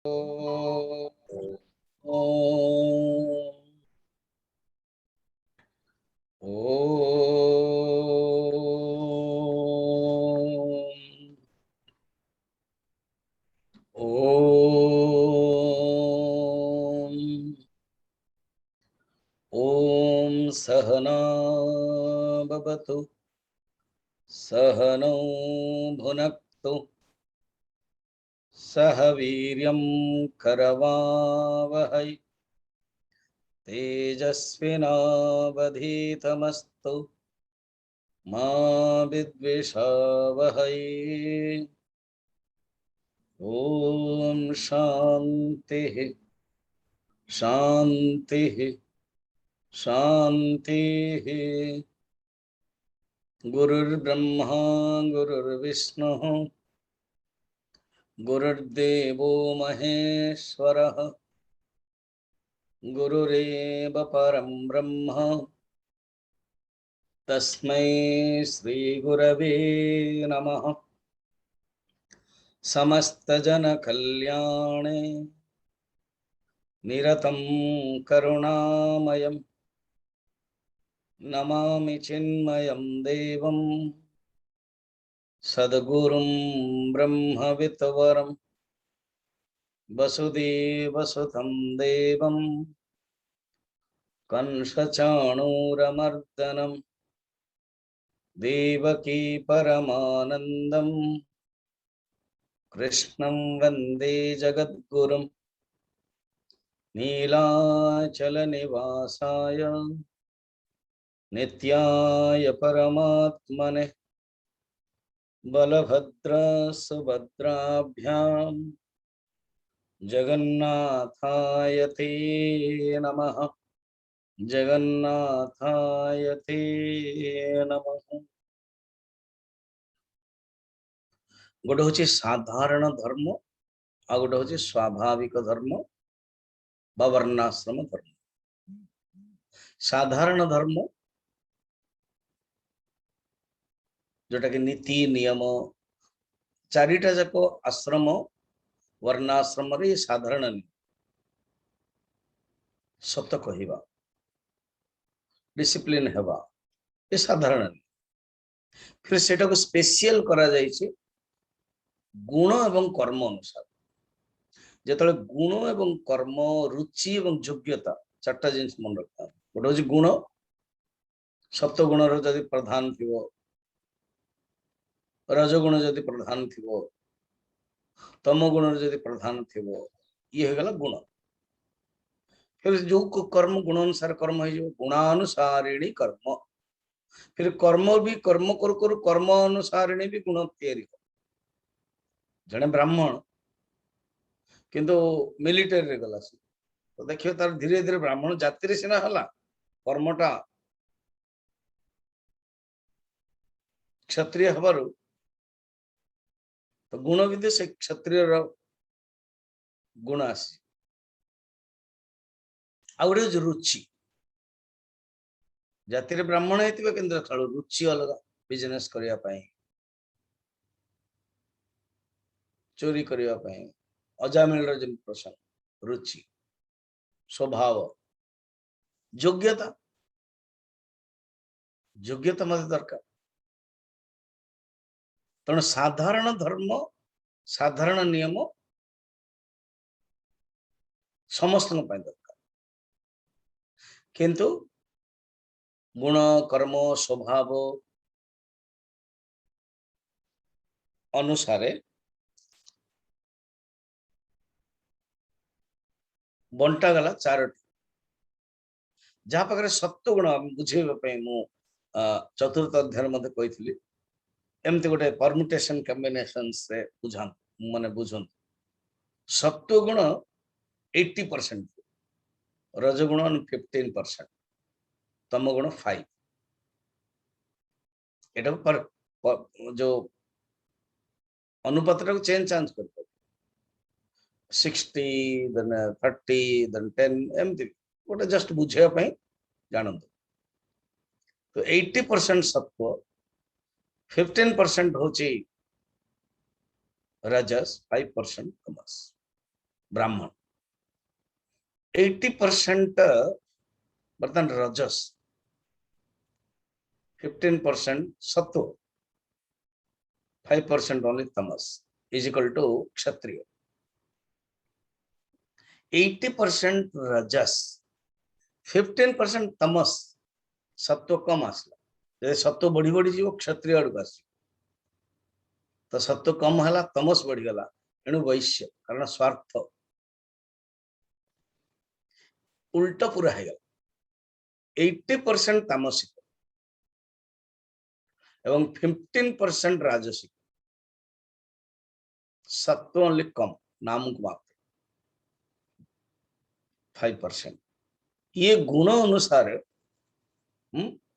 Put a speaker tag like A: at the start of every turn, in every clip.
A: ॐ सहना भवतु सहनौ भुनक्तु सह वीर्यं करवावहै तेजस्विनावधीतमस्तु मा विद्विषावहै। ॐ शान्तिः शान्तिः शान्तिः। गुरुर्ब्रह्मा गुरुर्विष्णुः गुरुर्देवो महेश्वरः गुरुरेव परं ब्रह्म तस्मै श्री गुरवे नमः। समस्तजनकल्याणे निरतं करुणामयं नमामि चिन्मयं देवं सद्गुरुं ब्रह्मविद्वरं वसुदेवसुतं देवं कंसचाणूरमर्दनं देवकी परमानन्दं कृष्णं वन्दे जगद्गुरुं नीलाचलनिवासाय नित्याय परमात्मने बलभद्र सुभद्राभ्यां जगन्नाथाय ते नमः जगन्नाथाय ते नमः। गोटे हूँ साधारण धर्म आ गोटे हूँ स्वाभाविक धर्म बा वर्णाश्रम धर्म। साधारण धर्म जोटा कि नीति नियम चारिटा जाक आश्रम वर्णाश्रम रे साधारण सत कहवा डिसिप्लिन हेबा ये साधारण। फिर सेटा को स्पेशल करा जायछि गुण एवं कर्म अनुसार। जेतले गुण एवं कर्म रुचि एवं योग्यता चारटा जिनिस मन रखता। गोटे हूँ गुण सप्त गुण जदि प्रधान थिवो रजगुण जदि प्रधान थिवो तम गुण जदि प्रधान थिवो ये गला गुण। फिर जो कर्म गुण अनुसार कर्म हो गुणानुसारिणी कर्म। फिर कर्म भी कर्म कर कर्म अनुसारिणी भी गुण तैयारी। जने ब्राह्मण किंतु मिलिटरी रे गला तो देखियो तार धीरे धीरे ब्राह्मण जाति सिना हला कर्मटा क्षत्रिय हबारू तो गुण भी से क्षत्रिय गुण आसी। आउरे रुचि जाति ब्राह्मण होते कि रुचि अलग बिजनेस करने चोरी करने अजामिल जन प्रसंग रुचि स्वभाव योग्यता योग्यता मत दरकार। तेणु साधारण धर्म साधारण नियम समस्त दरकार किंतु गुण कर्म स्वभाव अनुसारे बंटा गला चारोटी जहाँ पाखे सत्व गुण बुझेबा मु चतुर्थ अध्याय मध्य कही एमती गोटे परमुटेशन कॉम्बिनेशन से बुझा माने बुझन सत्व गुण 80% रजगुण 15% तम गुण 5 एटा पर जो अनुपात चेंज चांज कर 60 देन 30 देन 10 एमती गोटे जस्ट बुझेबा जानत। तो 80% सत्व 15% होची रजस 5% तमस। ब्राह्मण 80% बर्तन रजस 15% सत्व 5% only Tamas is equal to क्षत्रिय 80% रजस 15% तमस सत्व कम आसला जब सत्व बढ़ी बढ़ी जीव क्षत्रिय आड़ आस तो सत्व कम है तमस बढ़ीगला एणु वैश्य कारण स्वार्थ उल्टा पूरा है 80% तामसिक एवं 15% राजसिक सत्व ओनली कम नाम को मात्र 5% ये गुण अनुसार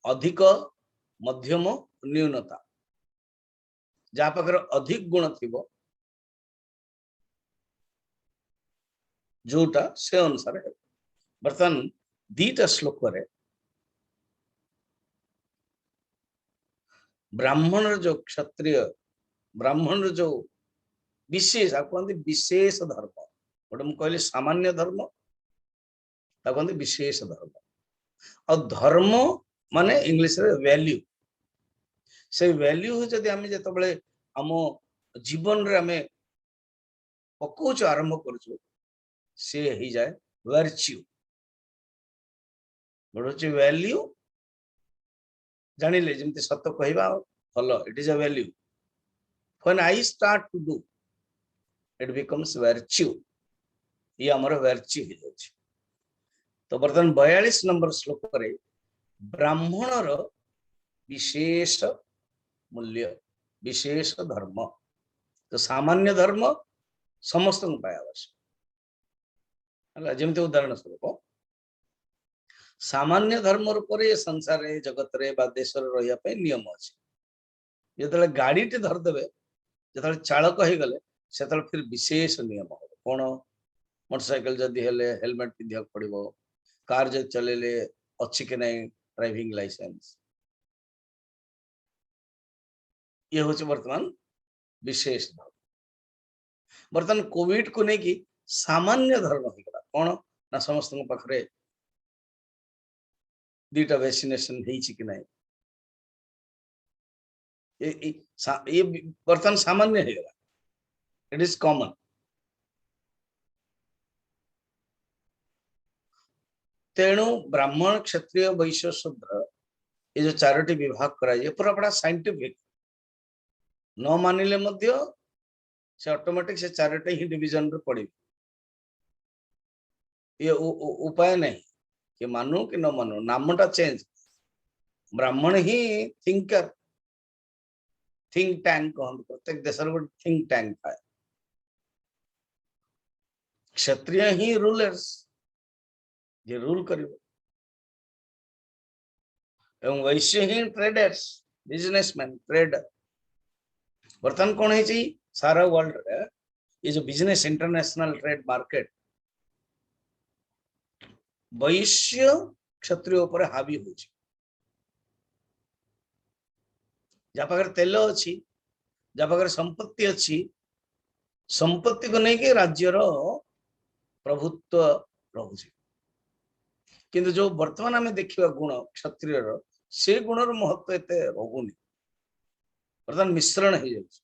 A: अधिक मध्यम न्यूनता जहाँ पाखर अधिक गुण थिबो जोटा से अनुसार बर्तमान दीटा श्लोक रे ब्राह्मण जो क्षत्रिय ब्राह्मण जो विशेष कहते विशेष धर्म गोटे मुझे कहली सामान्य धर्म कहते विशेष धर्म और धर्म माने इंग्लिश रे वैल्यू से वैल्यू जदि आम जो आम जीवन रे आम पकोच आरंभ कर सी हो जाए वर्च्यू गोटे वैल्यू जानिले जमती सत्य कहवा भल it is a value when I start to do it becomes virtue ये आमर वर्च्यू हो जाए तो बर्तमान 42 नंबर श्लोक रे ब्राह्मणर विशेष मूल्य विशेष धर्म तो सामान्य धर्म समस्त आवश्यक जमती उदाहरण स्वरूप सामान्य धर्म रूप संसार जगत रे देश रही नियम अच्छे जो गाड़ी टे धरदे जो चालक हो गले से फिर विशेष नियम हो कौन मोटरसाइकिल जदि हेलमेट पिंधा पड़ो कार जो चलेले अच्छी कि नहीं ड्राइविंग लाइसेंस ये हूँ वर्तमान विशेष धर्म बर्तमान कोविड को लेकिन सामान्य धर्म हो गला कौन ना समस्त पाखे दीटा वैक्सीनेशन कि नहीं ये बर्तमान सामान्य हो गला इट इज कॉमन तेणु ब्राह्मण क्षत्रिय वैश्य शूद्र ये जो चारोटी विभाग कराए पूरा बड़ा साइंटिफिक न मानिले मध्य से ऑटोमेटिक से चारोटे ही डिवीजन रे पड़ी ये उपाय नहीं कि मानो कि न मानो नामटा चेंज ब्राह्मण ही थिंकर थिंक टैंक कहते प्रत्येक देश गोटे थिंक टैंक था क्षत्रिय ही रूलर्स जे रूल करिवो एवं वैश्य ही ट्रेडर्स बिजनेसमैन ट्रेडर बर्तमान कौन है सारा वर्ल्ड रे ये जो बिजनेस इंटरनेशनल ट्रेड मार्केट वैश्य क्षत्रिय ऊपर हावी हो जहाँ पाखे तेल अच्छी जहाँ पाखे संपत्ति अच्छी संपत्ति को लेकिन राज्यर प्रभुत्व रहुଛି किंतु जो वर्तमान आम देखा गुण क्षत्रिय से गुणर महत्व एत रहुनी बर्तमान मिश्रण हो जाए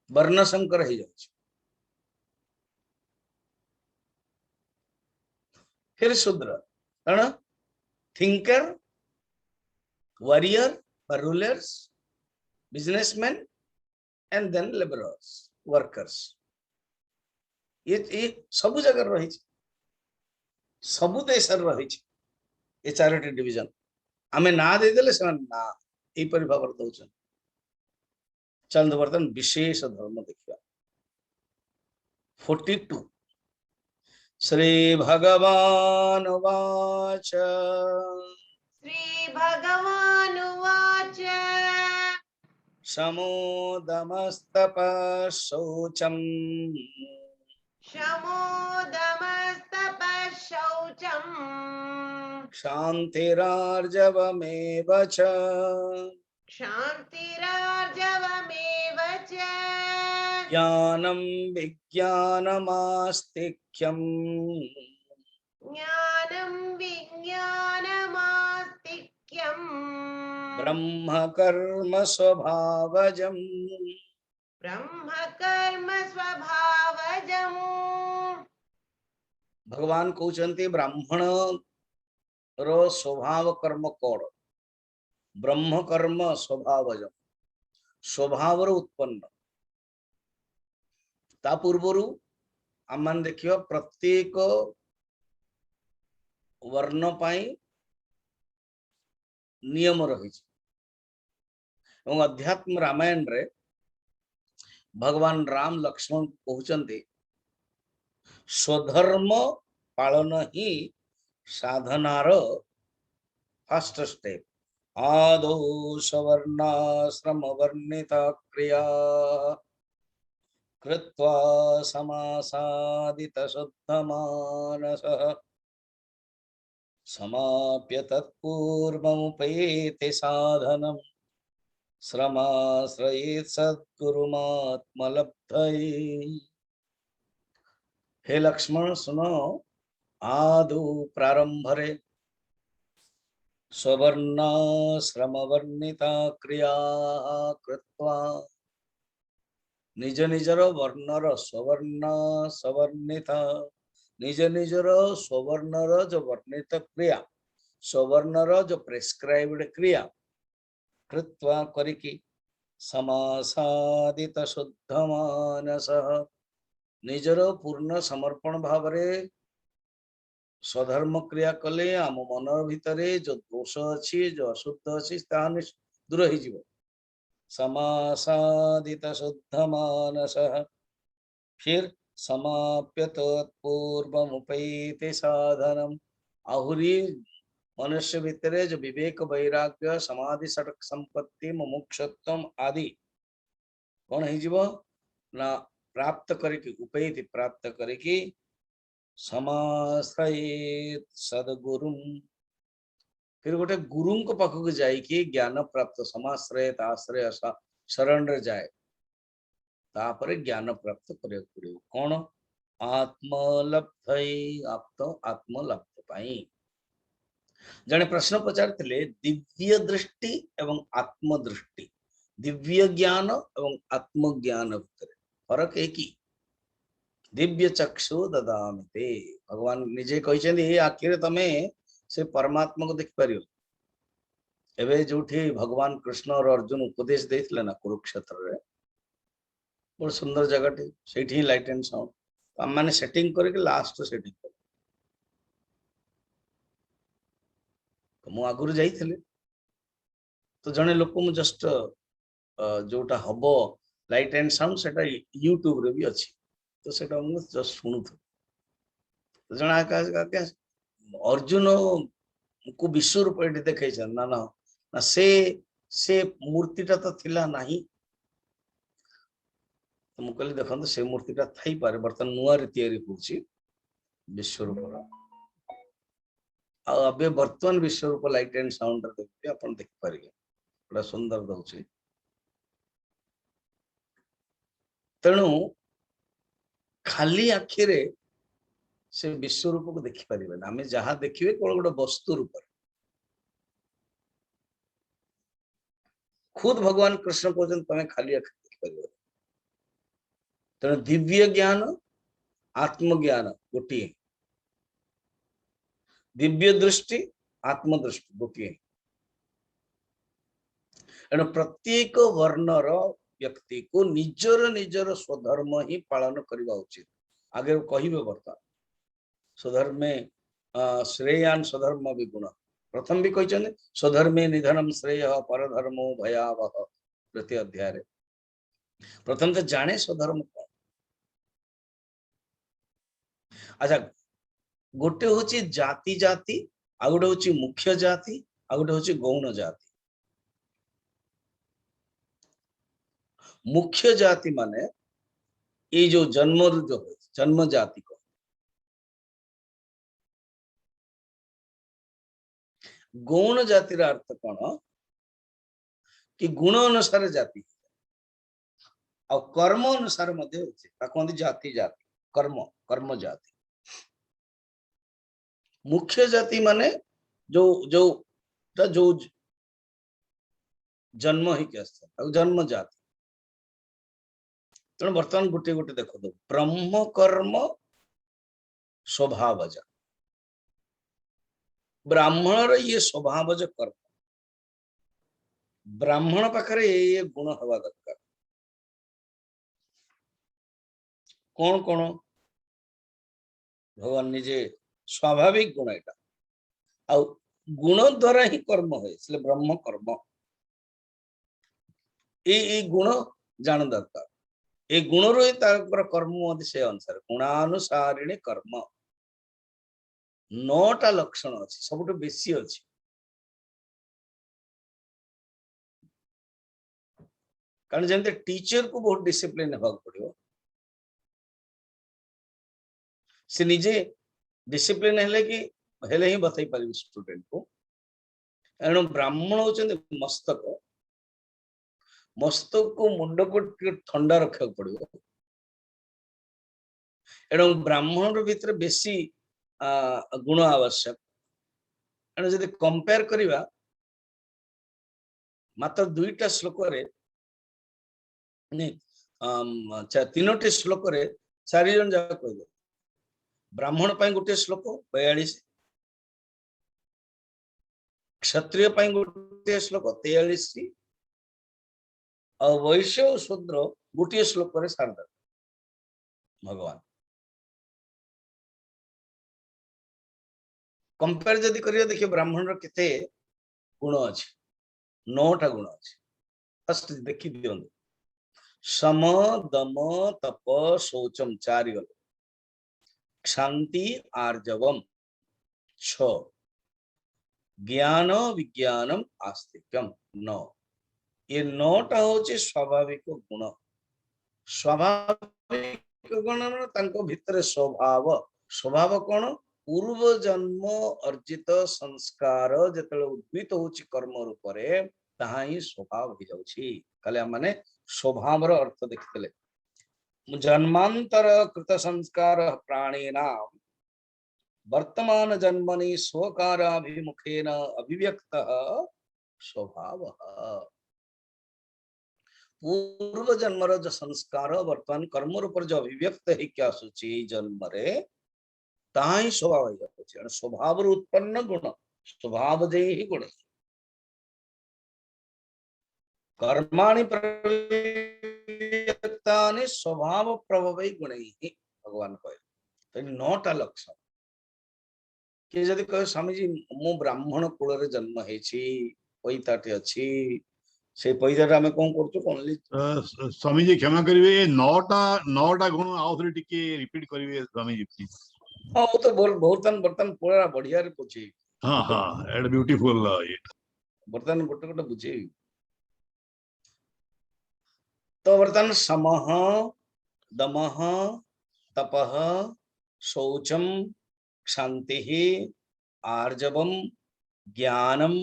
A: वर्ण संकर हो जाए फिर शूद्र कौन thinker warrior rulers businessman and then labourers workers ये सब जगह रही सबु देश रही ये चारोटी डिवीजन आमे ना देदेले से ना यहीपरि भाव दौरान चलते बर्तमान विशेष धर्म देखा 42 श्री भगवान वाच
B: श्री भगवान वाच
A: शमोदमस्तप शौचम
B: शमोदमस्तपः शौचम्
A: क्षान्तिरार्जवमेव च
B: क्षान्तिरार्जवमेव च
A: ज्ञानं विज्ञानमास्तिक्यम्
B: ज्ञानं विज्ञानमास्तिक्यम्
A: ब्रह्म कर्म स्वभावजम्।
B: ब्रह्म कर्म स्वभावजम्।
A: भगवान कहते ब्राह्मण रो स्वभाव कर्म कौड़ ब्रह्म कर्म स्वभावजम् स्वभाव उत्पन्न ता पूर्वरु आम मान देखियो प्रत्येक वर्ण पाई नियम रही अध्यात्म रामायण रे भगवान राम लक्ष्मण कहते स्वधर्म पालन ही साधनार फर्स्ट स्टेप। आदौ सवर्णाश्रम वर्णिता क्रिया कृत्वा समासादित शुद्ध मानसः समाप्य तत्पूर्वमुपैति साधनं श्रमाश्रयेत् सद्गुरुमात्मलब्धये। हे लक्ष्मण सुनो, आदौ प्रारंभरे स्ववर्णाश्रम वर्णिता क्रिया कृत्वा निज निजर वर्णर स्वर्ण सवर्णित निज निजर स्ववर्णर जो वर्णित क्रिया स्ववर्णर जो प्रेस्क्राइब्ड क्रिया कृत्वा करिकी समासादित शुद्ध मानस निजर पूर्ण समर्पण भाव रे स्वधर्म क्रिया कले आम मन भितरे जो दोष अच्छी जो अशुद्ध अच्छी दूर हो जीव। समासादित शुद्ध मानस फिर समाप्य तत्पूर्वमुपैति साधनम आहुरी मनुष्य भितरे जो विवेक वैराग्य समाधि सटक संपत्ति मुमुक्षुत्व आदि कौन हो ना प्राप्त करिकी उपैति प्राप्त करिकी समाश्रयेत् सद्गुरुं फिर गोटे गुरु को पाखक जाइकी ज्ञान प्राप्त समाश्रयेत आश्रय शरण रे जाए तापर ज्ञान प्राप्त करे पड़े कौन आत्मलब्धये आत्मलब्ध पाई। जने प्रश्न पचारथिले दिव्य दृष्टि एवं आत्मदृष्टि दिव्य ज्ञान एवं आत्मज्ञान भितर फरक है कि दिव्य चक्षु ददामि ते भगवान निजे कहते आखिर तमे से परमात्मा को देख पारियो। एवं जो भगवान कृष्ण और अर्जुन उपदेश देथिले ना कुरुक्षेत्र रे बहुत सुंदर जगह से लाइट एंड साउंड आम मैंने सेटिंग करके लास्ट सेटिंग कर मु आगुरी जाइथिले तो जने लोक मु जस्ट जोटा हबो लाइट एंड साउंड सेटा यूट्यूब रे भी अच्छी तो सेटा मु जस्ट सुनु तो जणा का अर्जुन को विश्व रूप देखे ना ना ना से मूर्तिटा तो थिला नाही तो मु कहली देखो से मूर्तिटा थई पारे बर्तन नुआ रे तयारी होची विश्व रूप अबे वर्तमान विश्व रूप लाइट एंड साउंड देखते अपन देख पारिए बड़ा सुंदर दउची। तेणु खाली आखिरे से विश्व रूप को देखि पारिबे ना हमें जहां देखिबे कोन गोटे वस्तु रूप खुद भगवान कृष्ण कहते तमें खाली आखिर देखि पारिबे। तेणु दिव्य ज्ञान आत्मज्ञान गोटे दिव्य दृष्टि आत्मदृष्टि गोटे एणु प्रत्येक वर्णर व्यक्ति को निजर निजर स्वधर्म ही पालन करने उचित। आगे कहिबे बर्तमान स्वधर्मे श्रेयान स्वधर्म विगुण प्रथम भी कहते स्वधर्मे निधनम श्रेय परधर्मो भयावह प्रति अध्याय प्रथम तो जाने स्वधर्म कौन। अच्छा गोटे हूँ जाति जाति आ गोटे हूँ मुख्य जाति आ गोटे हूँ गौण जाति। मुख्य जाति माने ये जो जन्म जो जन्म जाति को गौण जातिर अर्थ कौन कि गुण अनुसार जाति और कर्म अनुसार मध्य कहते जाति जाति कर्म कर्म जाति मुख्य जाति माने जो जो जो जन्म ही क्या जन्म जाति तेणु बर्तमान गोटे गोटे देख दो ब्रह्म कर्म स्वभावज ब्राह्मण ये स्वभावज कर्म ब्राह्मण पाखे ये गुण हवा दरकार कौन कौन भगवान निजे स्वाभाविक गुण एटा आ गुण द्वारा ही कर्म है इसलिए ब्रह्म कर्म ये गुण जान दरकार ये गुण रही कर्म से अनुसार गुणानुसारिणी कर्म 9टा लक्षण अच्छी सब बेसी अच्छी कारण जमते टीचर को बहुत डिसिप्लिन होगा पड़ो से निजे डिसिप्लिन हेले कि हेले ही बतई पारि स्टूडेंट को एणु ब्राह्मण होचंदे मस्तक मस्तक को मुंड को ठंडा रखा पड़ो एणु ब्राह्मण भीतर बेसी गुण आवश्यक एणु जदि कंपेयर करिवा मात्र 2टा श्लोक रे तीनोटी श्लोक रे 4 जन जा कहले ब्राह्मण पाई गोटे श्लोक 42 क्षत्रिय पाई गोटे श्लोक 43 और वैश्य और शूद्र गोटे श्लोक रे सार्ध भगवान कंपेयर जदि करियो देखिए ब्राह्मण रो केते गुण अछि 9टा गुण अछि फर्स्ट देखि दियौ सम दम तप शौचम 4 गल शांति आर्जवम 6 ज्ञान विज्ञानम आस्तिक्यम 9 ये 9टा होचे स्वाभाविक गुण स्वाभाविक गुण तांको भितर स्वभाव स्वभाव कोन पूर्व जन्म अर्जित संस्कार जतले उद्भित होची कर्म रूप रे ताहा ही स्वभाव हो जाउची काले माने स्वभाव रो अर्थ देखितले जन्मांतर कृत संस्कार प्राणिनाम वर्तमान जन्मनि स्वकाराभिमुखेन अभिव्यक्त स्वभाव पूर्व जन्मर जो संस्कार वर्तमान कर्म रूप जो अभिव्यक्त है क्या सूची जन्म रे ताही स्वभाव हो जाउची स्वभाव उत्पन्न गुण स्वभाव जे ही गुण कर्माणि प्रयुक्तानि स्वभाव प्रभवै गुणैः भगवान कहे 9टा लक्षण कि जदि कहे स्वामी जी मु ब्राह्मण कुल रे जन्म हेछि पैताटे अछि से पैताटा हमें कोन करछु ओनली
C: स्वामी जी क्षमा करिवे 9टा गुण आउथरे टिके रिपीट करिवे स्वामी जी प्लीज
A: हां वो तो बहुत बर्तन पूरा बढ़िया रे पूछी
C: हां हां एट ब्यूटीफुल इट
A: बर्तन गोटे गोटे बुझे तो वर्तमान समः दमः तपः शौचम क्षांति आर्जवम ज्ञानम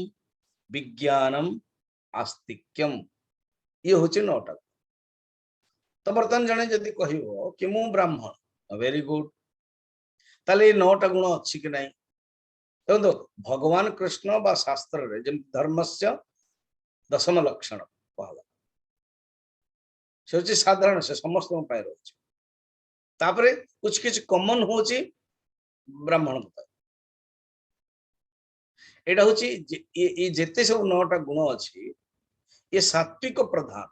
A: विज्ञानम आस्तिक्यम ये होचे 9टा तो वर्तमान जने जदि कहिवो कि मु ब्राह्मण वेरी गुड ताले 9टा गुण अछि कि नहीं तो भगवान कृष्ण बा शास्त्र रे जेम धर्मस्य 10म लक्षण कहला से साधारण से समस्त रही तापरे कुछ किछ कॉमन होची ब्राह्मण एटा होची ये जेते सब 9टा गुण अछि ये सात्विक प्रधान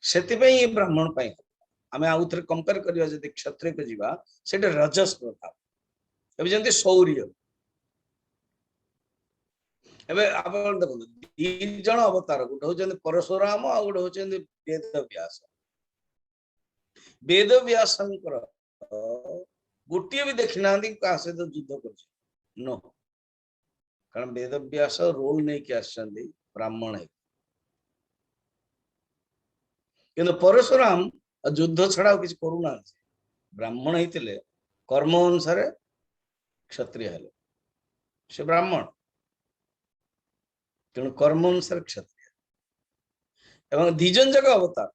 A: सेति पे ये ब्राह्मण पाई हमें आउथरे कंपेयर करिया जदि क्षत्रिय को जीवा सेटा रजस प्रधान एबे जंती शौर्य एबे आपण देखो 2 जण अवतार गोटे होचंदी परशुराम आ गोटे होचंदी वेद व्यासंकर गोटे भी देखना क्या सहित युद्ध कर नो कारण वेद व्यास रोल नहीं कि आसचंदी ब्राह्मण है किंतु परशुराम युद्ध छड़ा किसी करूना ब्राह्मण होते कर्म अनुसार क्षत्रिय हेले से ब्राह्मण तेणु कर्म अनुसार क्षत्रिय एवं दिजन जगह अवतार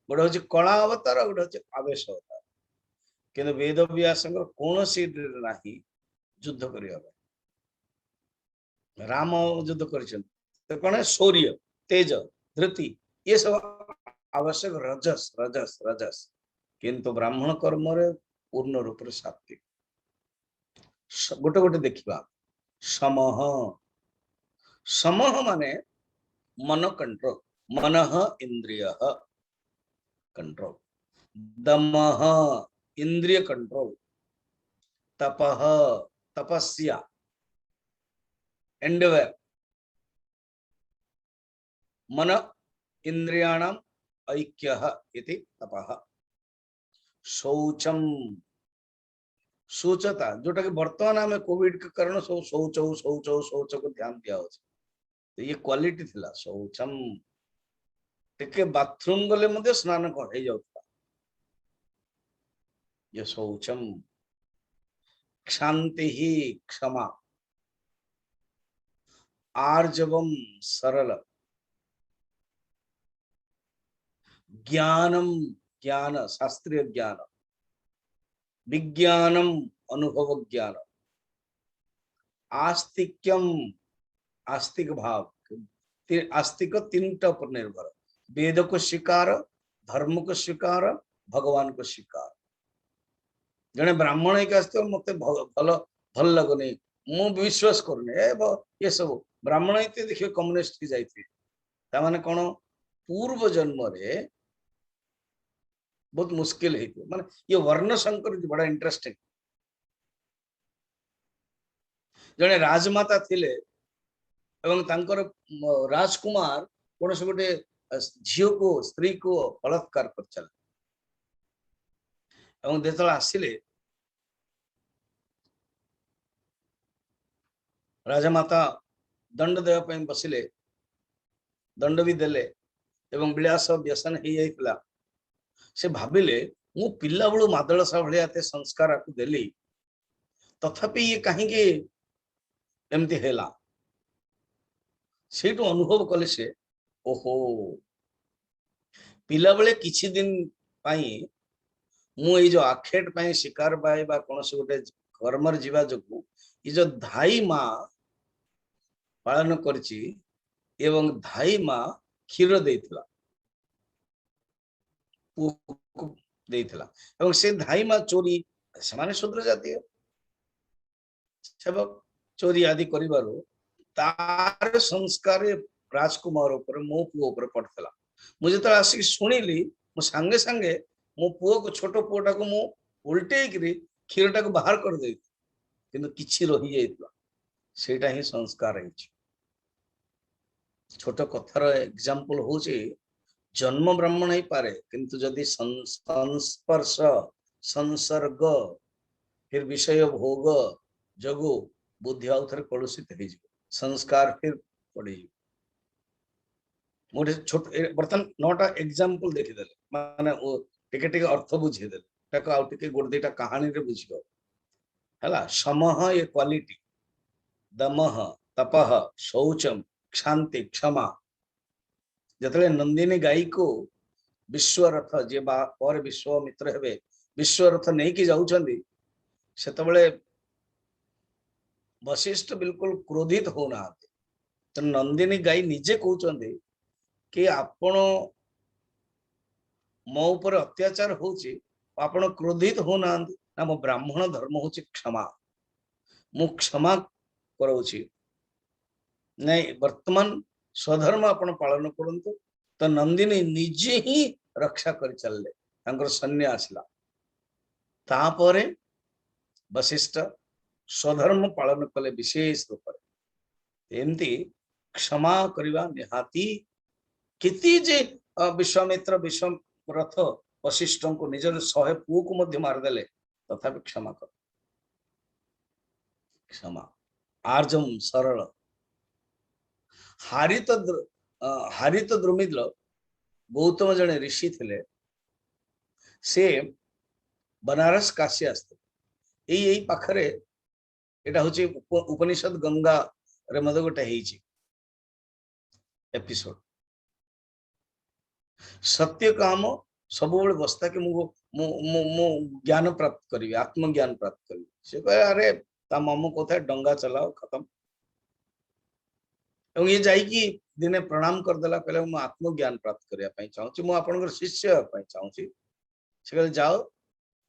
A: गोटे हूँ कला अवतार गोटे हूँ आवेश अवतार किंतु वेद व्यास कौन सी ना युद्ध करने राम युद्ध कर कौन है शौर्य तेज धृति ये सब आवश्यक रजस रजस रजस किंतु ब्राह्मण कर्म पूर्ण रूप से सात्विक गोटे गोटे देखा समह समह माने मन कंट्रोल मन इंद्रिय कंट्रोल दमः इंद्रिय कंट्रोल तपः तपस्या एंडेवर मन इंद्रियाणाम ऐक्यः इति तपः शौचम शौचता जोटा कि वर्तमान आम कोविड के कारण सब शौच शौच शौच को ध्यान दिया तो ये क्वालिटी थिला शौचम टिके बाथरूम गले मध्य स्नान हो जाउता ये शौचम शांति ही क्षमा आर्जवम सरल ज्ञानम ज्ञान शास्त्रीय ज्ञान विज्ञानम अनुभव ज्ञान आस्तिक्यम आस्तिक भाव आस्तिक तीनटा पर निर्भर वेद को स्वीकार धर्म को स्वीकार भगवान को स्वीकार जने ब्राह्मण एक आसते मते भल भल लगने मु विश्वास करने ये सब ब्राह्मण इते देखिए कम्युनिस्ट की जाइए ता माने कोन पूर्व जन्म रे बहुत मुश्किल है माने ये वर्ण संकर बड़ा इंटरेस्टिंग जने राजमाता थिले एवं तांकर राजकुमार कौन से गोटे झील को स्त्री को बलात्कार कर चला एवं जेतल आसिले राजमाता दंड देवा पई बसिले दंड भी देले एवं विलास व्यसन ही जाइतला से भाबिले मु पिल्ला बळु मादळसा भलिया ते संस्कार को देली तथापि ये कहीं के एमती हेला सेटू अनुभव कले से ओहो पिला बेले किछि दिन पाई मु ए जो आखेट पाई शिकार बाई बा कोन से गोटे कर्मर जीवा जगु ये जो धाई माँ पालन करची एवं धाई माँ क्षीर देइथिला देइथिला एवं से धाई माँ चोरी समान शूद्र जातीय सेवक चोरी आदि करिबारो तार संस्कार राजकुमार ऊपर मो पुओ ऊपर पड़ता मुझे तो आसिक शुणिली मु सांगे सांगे मो पुओ को छोट पुओटा को मु उल्टे क्षीरटा को बाहर कर दे किंतु किछि रही जाइतला सेटा ही संस्कार है छोट कथार एग्जांपल होची जन्म ब्राह्मण ही पारे किंतु जदि संस्पर्श संसर्ग फिर विषय भोग जगो बुद्धि आउ थे कलुषित हो संस्कार फिर पड़े मोटे छोट बर्तन 9टा एग्जांपल देखिदेले माने ओ टिके टिके अर्थ बुझीदेले ताको आउ टिके गोड़ देटा कहानी रे बुझियो हला समह ये क्वालिटी दमह तपह शौचम शांति क्षमा जतले नंदिनी गाई को विश्वरथ जे और विश्वामित्र हेबे विश्वरथ नहीं कि जाउछंदी सेतबेले वशिष्ठ बिल्कुल क्रोधित होना तो नंदिनी गाई निजे कहते कि आपण मो ऊपर अत्याचार होची आपण क्रोधित होना ना मो ब्राह्मण धर्म होची क्षमा मु क्षमा करोची नहीं वर्तमान स्वधर्म आपण पालन करंतु तो नंदिनी निजे ही रक्षा कर चलले तांकर सैन्य आसला तापरे वशिष्ठ स्वधर्म पालन कले विशेष रूप एमती क्षमा करवा निहाती किति जे विश्वामित्र विश्वरथ वशिष्ठ को निजर 100 पुओ को मध्य मारदेले तथापि क्षमा कर क्षमा आर्जम सरल हारित द्रुमिद्र गौतम जने ऋषि थिले से बनारस काशी आसते यही पाखरे एटा होची उपनिषद गंगा रे मद गोटे एपिसोड सत्य काम सब बस्ता कि मु ज्ञान प्राप्त करी आत्मज्ञान प्राप्त करी से कहे अरे ता मामू कथा डंगा चलाओ खत्म एवं ये जाइकी दिने प्रणाम करदेला कहले मु आत्मज्ञान प्राप्त करने चाहूँ मु आपन शिष्य चाहूँ से कहले जाओ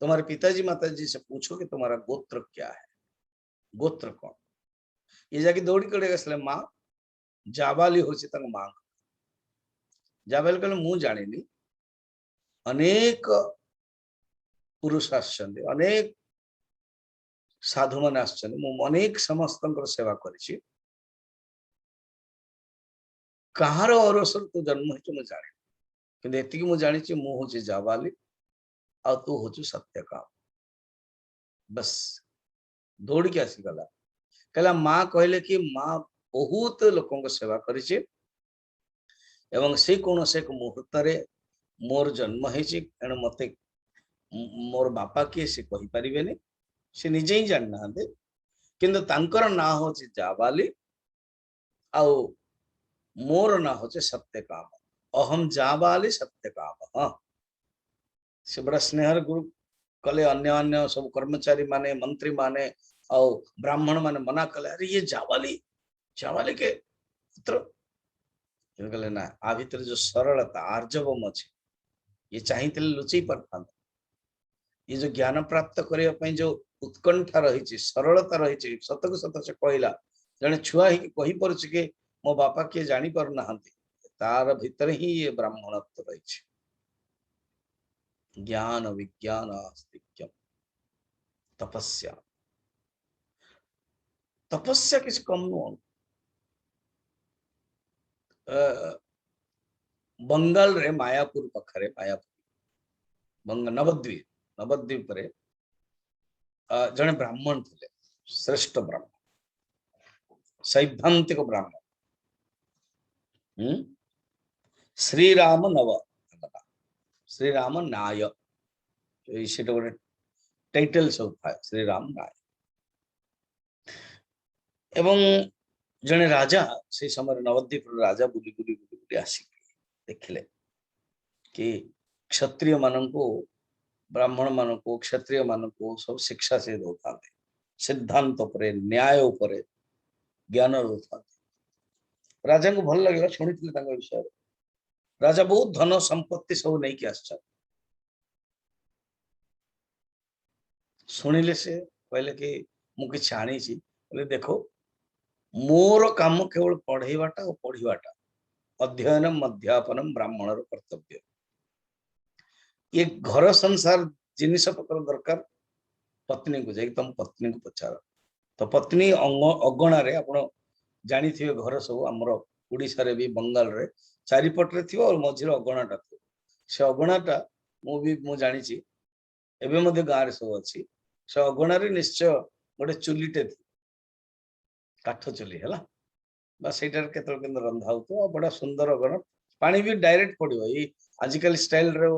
A: तुम्हारे पिताजी माताजी से पूछो कि तुम्हारा गोत्र क्या है गोत्र कौन ये जाके दौड़ी कर आसले माँ जाबाली हूँ माँ जाबाली कहले मु जानी अनेक पुरुष आसछन्ति अनेक साधु मान आसछन्ति मु अनेक समस्त सेवा करिछि कहार औरसर तू जन्म हो मुझे जानी कि एतिकी मुझे जानी मु हूँ जाबाली आ तू हूँ सत्यकाम बस दौड़ के आसीगला कहला माँ कहले कि माँ बहुत लोकों सेवा करिछि एवं से कौन से एक मुहूर्त मोर जन्म है मत मोर बापा किए से कहि परिबेनी से निजे ही जान ना किंतु तांकर ना हो जाबाली आउ मोर ना हो सत्यकाम अहम जाबाली सत्यकाम हाँ से बड़ा स्नेहर गुरु कले अन्य अन्य सब कर्मचारी माने मंत्री माने आउ ब्राह्मण माने मना कले अरे ये जाबाली के पुत्र कहले ना आ भीतर जो सरलता आर्जवम अच्छे ये चाहिए लुचई पार ये जो ज्ञान प्राप्त करने जो उत्कंठा रही सरलता रही सतक सत से कहला जड़े छुआ ही कही पारुछि कि मो बापा किए जानी पारु नाहंती तार भीतर ही ये ब्राह्मणत्व रही ज्ञान विज्ञान आस्तिक्यम तपस्या तपस्या किसी कम नुह बंगाल रे मायापुर पाखरे मायापुर नवद्वीप नवद्वीप रे जड़े ब्राह्मण थे श्रेष्ठ ब्राह्मण सैद्धांतिक ब्राह्मण श्रीराम नव श्रीराम नाय गोटे टाइटल सब था श्रीराम नाय एवं जड़े राजा से समय नवद्वीप राजा बुली बुली बुली बुली आसिक देखिले कि क्षत्रिय मान को ब्राह्मण मान को क्षत्रिय मान को सब शिक्षा से दौता सिद्धांत उपरे न्याय उपरे ज्ञान दौता राजा को भल लगे शुणी विषय राजा बहुत धन संपत्ति सब नहीं कि आस शुणिले से कहले कि मुझे आनी बोले देखो मोर काम केवल पढ़ेवाटा और पढ़वाटा अध्ययनम अध्यापनम ब्राह्मण कर्तव्य ये घर संसार जिनिस पत्र दरकार पत्नी को जाए तुम पत्नी को पचार तो पत्नी अगणा रे आपण जानी थे घर सब आमर उड़ीसा रे भी बंगाल रे चारिपटे थी और मझे अगणाटा थी से अगणाटा मु जानी एवं मध्य गाँव सब अच्छी से अगणार निश्चय गोटे चुलीटे थी काठ चुली है सेटार के रंधा हो बड़ा सुंदर अगण पानी भी डायरेक्ट पड़ो ये आजिकल स्टाइल रे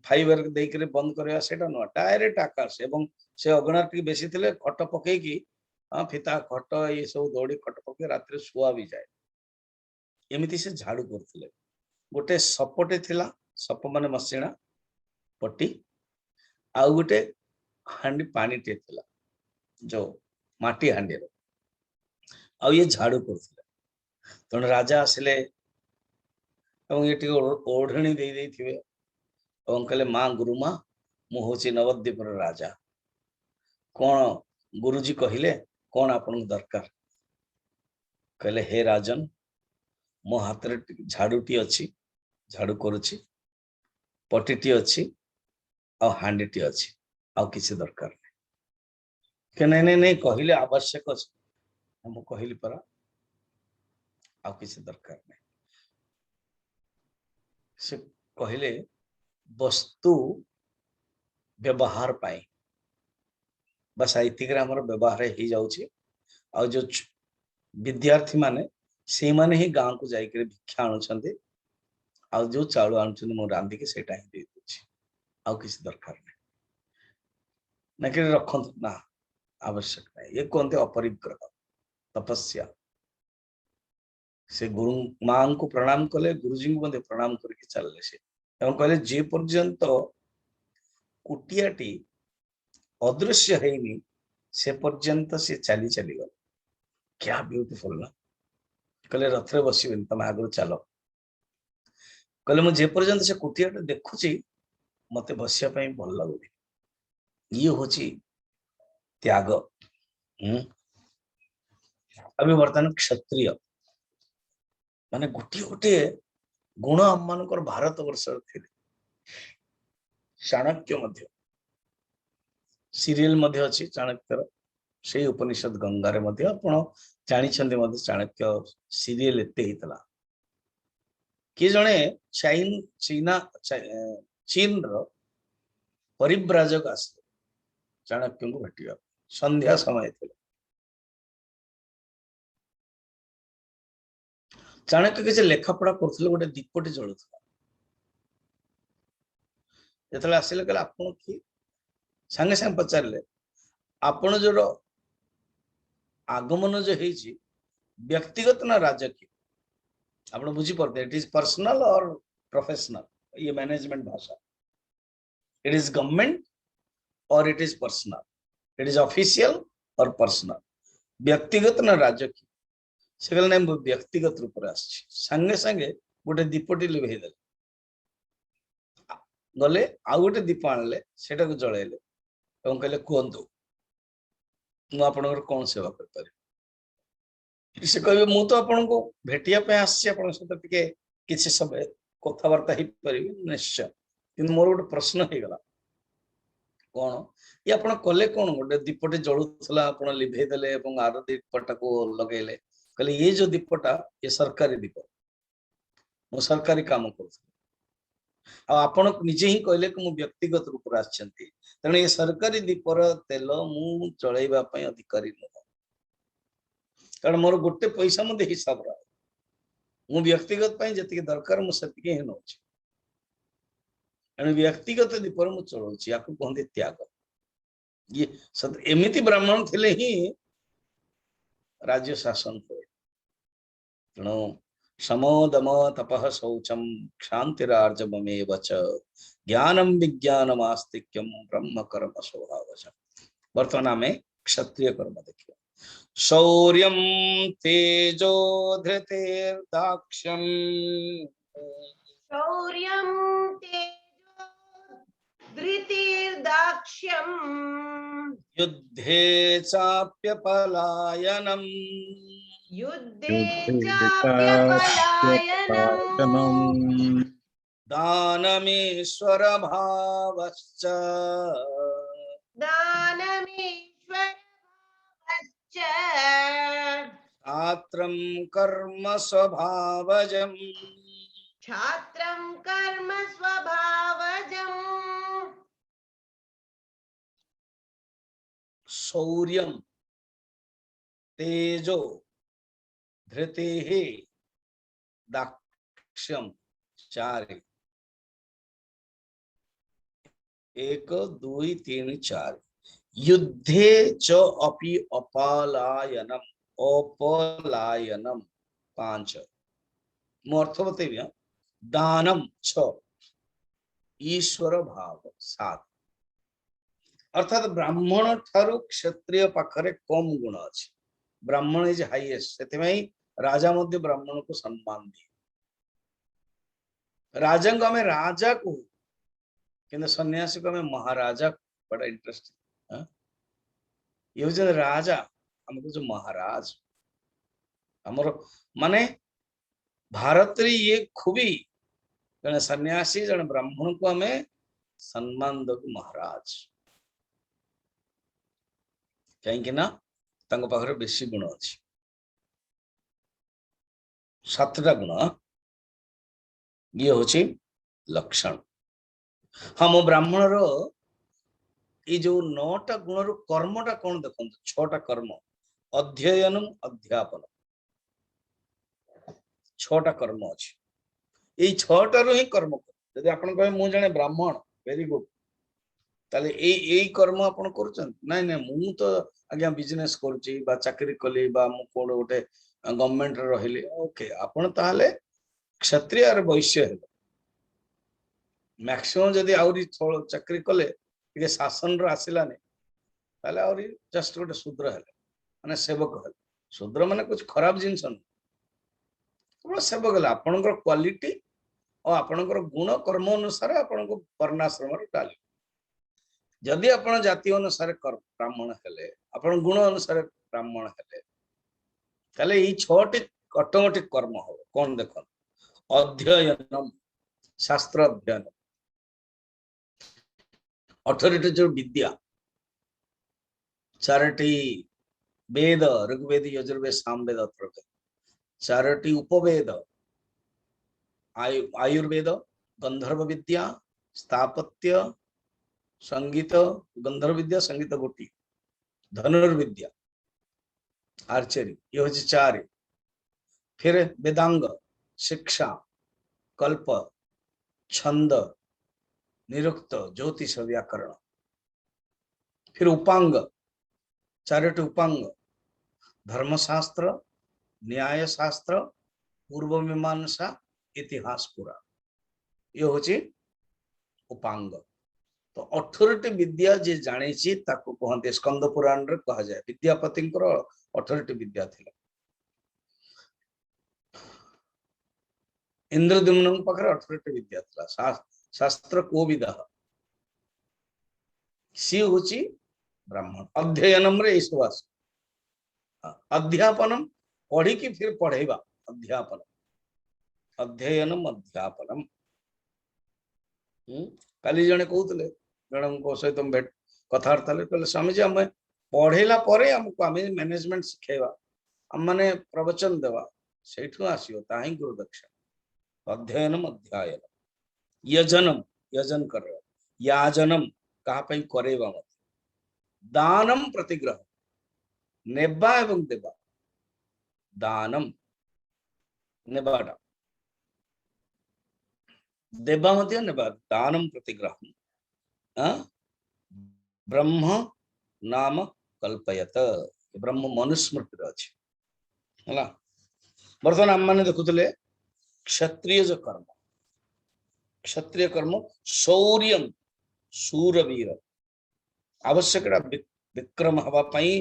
A: फाइबर देकर बंद करवा नुह डायरेक्ट आकाश एवं से अगणार टी बेसी थे खट पकईकी फिता खट ये सब दौड़ी खट पकई रात शुआ भी जाए एमती से झाड़ू करते गोटे सपटे थिला सप मान मसीणा पट्टी आउ गोटे हांडी पानी टे थिला जो माटी हांडी आ ये झाड़ू करते तेणु राजा आसिले ये ओढ़णी दे थे कहले माँ गुरुमा मु हूँ नवद्वीप राजा कौन गुरुजी कहले कौन आपन दरकार कहले हे राजन मो हाथ रे झाड़ूटी अच्छी झाड़ू करुछि पटीटी अच्छी आ हांडीटी अच्छी आ किसी दरकार नहीं नहीं नहीं कहले आवश्यक अच्छे मु कहली परा आ किसी दरकार नहीं से कहले वस्तु व्यवहार पाई बस ऐतिक व्यवहार हो जाउछि आ जो विद्यार्थी माने से माने ही गाँव को जाकर भिक्षा आणुछन्ते आ जो चाउल आणुछन्ते मु रांधिके सेटा ही दे दूछि आ किसी दरकार नहीं ना कि रखंतु ना आवश्यक नहीं ये कहते अपरिग्रह तपस्या से गुरु मां को प्रणाम कले गुरुजी को प्रणाम करके चलले से कहले जे पर्यंत कुटियाटी अदृश्य हैनी से पर्यंत से चली चली गल। क्या ब्यूटीफुल ना। कहले रथरे बसबेनि तुम आगु चल। कहले मुझे पर्यंत से कुटियाटा देखुची मते बसिया भल लगुनि। ये होची त्याग। अभी वर्तमान क्षत्रिय माने गोटे गोटे गुण आम मानकर भारत वर्ष थे। चाणक्य मध्य सीरियल मध्य अच्छी चाणक्यर से उपनिषद गंगारे मध्य आपण जानिछन्ते मध्य चाणक्य सीरियल एते हितला कि जणे चीन रो परिव्राजक आसले चाणक्य को भेटिया संध्या समय थे। चाणक्य किसी लेखापढ़ा करथले गोटे दीपटे जलुथला जेतले आसिले कहले आपण कि संगे संगे पचारले आपण जोर आगमन जो हेची व्यक्तिगत ना राजकीय आप बुझी पड़ते इट इज पर्सनल और प्रोफेशनल ये मैनेजमेंट भाषा इट इज गवर्नमेंट और it is personal it is official और पर्सनल व्यक्तिगत ना राजकीय से कहले नहीं व्यक्तिगत रूप से आसी संगे संगे गोटे दीपटी लिभेदे गले आ गोटे दीप आणले सेटा को जळेले और कहले कहतु मु आपनकर कौन सेवा कर पारि से कहे मु तो आपन को भेटिया पे आसी आपन सहित टिके किछि समय कथावार्ता ही परिबे निश्चय किंतु मोर गोटे प्रश्न हे गला कौन ये आपन कले कौन गोटे दीपटे जळुथला आपन लिभे देले एवं आर दीपटा को लगेले कहले ये जो दीपटा ये सरकारी दीप मु सरकारी काम करथि आपण निजे ही कहले कि मु व्यक्तिगत रूप से आछंती तेणु ये सरकारी दीपर तेल मु चलैबा पई अधिकारी न कारण मोर गोटे पैसा मते हिसाब रा मु व्यक्तिगत पई जति दरकार मु सति के नोची तेणु व्यक्तिगत दीपर मु चलौची याकू कहंदे त्याग। ये सत एमिति ब्राह्मण थिले ही राज्य शासन करे तेणु समोदम तपः शौचम क्षांतिरार्जवमेव च ज्ञानम विज्ञानमास्तिक्यम ब्रह्म कर्म स्वभावच। वर्तमान में क्षत्रिय कर्म देखिए शौर्यम तेजो धृतिर्दाक्ष्यम
B: शौर्यं तेजो धृतिर्दाक्ष्यं
A: युद्धे चाप्यपलायनम
B: युद्धे चाप्यपलायनम्
A: दानमीश्वर भावश्च
B: दानमीश्वरभावश्च
A: छात्रं कर्म स्वभावजम्
B: छात्रं कर्म स्वभावजम्
A: शौर्यं तेजो धृतेः दाक्ष्यम चार 1 2 3 4 युद्धे च अपि अपलायनम 5 मु अर्थ बतेबी दानम 6 ईश्वर भाव 7 अर्थात ब्राह्मण ठारू क्षत्रिय पाखरे कम गुण अछि ब्राह्मण इज हाईएस्ट से राजा मध्य ब्राह्मण को सम्मान दिए राजा को आम राजा को किंतु सन्यासी को आम महाराजा बड़ा इंटरेस्टिंग ये हूँ राजा हमको जो महाराज हमर माने भारत रे ये खूबी जने सन्यासी जने ब्राह्मण को आम सम्मान दो महाराज कहीं ना तांको पाखरे बेसी गुण अछि 7टा गुण ये होची लक्षण। हाँ मो ब्राह्मण रो ये जो 9टा गुण रो कर्मटा कौन देखो 6टा कर्म अध्ययनम अध्यापन 6टा कर्म अछि ये 6टा रो ही कर्म यदि आपण कहे मु जने ब्राह्मण वेरी गुड ताले ए कर्म आपण करूछन नहीं नहीं मु तो आज्ञा बिजनेस करूची बा चाकरी कली बा मु कोन गोटे गवर्नमेंट रहिले ओके आपण ताले क्षत्रिय और वैश्य है मैक्सिमम जदि आउरी चाकरी कले टिके शासन रो आसिलाने ताले आउरी जस्ट गोटे शूद्र है माने सेवक है शूद्र माने कुछ खराब जिंस न केवल सेवक है आपनकर क्वालिटी और आपनकर गुण कर्म अनुसार आपनको वर्णाश्रम रे डाली जदि आपण जाति अनुसार ब्राह्मण हेले आपण गुण अनुसार ब्राह्मण हेले ताले ई छटी ऑटोमेटिक कर्म हो कौन देखो अध्ययनम शास्त्र अध्ययन अथॉरिटी जो विद्या चारटी वेद ऋग्वेद यजुर्वेद सामवेद अथर्ववेद चारटी उपवेद आयुर्वेद गंधर्व विद्या स्थापत्य संगीत गंधर्व विद्या संगीत गोटी धनुर्विद्या आर्चरी ये हूँ चार फिर वेदांग शिक्षा कल्प छंद निरुक्त ज्योतिष व्याकरण फिर उपांग चारोटी उपांग धर्मशास्त्र न्याय शास्त्र पूर्व मीमांसा इतिहास पूरा ये हूँ उपांग तो 18टी विद्या जे जानी ताको कहते स्कंद पुराण रे कहा जाए विद्यापति 18टी विद्या थिला इंद्रद्युम्न पाखरे 18टी विद्या थिला शास्त्र को विदा सी होची ब्राह्मण अध्ययनम रे ईश्वास अध्यापनम पढ़ी की फिर पढ़ेबा अध्यापन अध्ययनम अध्यापनम काली जने कहउतले जण को सहित भेट कथार्था कहले स्वामी जी आम पढ़ेला परे हमको आम मैनेजमेंट शिखेबा आम माने प्रवचन देवा सेठु आसियो ताही गुरु दक्षिणा अध्ययनम अध्यायन यजनम यजन कर याजनम कहा पई करेबा मत दानम प्रतिग्रह नेबा एवं देबा दानम नेबाटा देबा मत नेबा दानम प्रतिग्रह ब्रह्म नाम कल्पयत ब्रह्म मनुस्मृति अच्छी है बर्तमान आम मैंने देखुले क्षत्रिय जो कर्म क्षत्रिय कर्म शौर्यम शूरवीर आवश्यक विक्रम हवापाई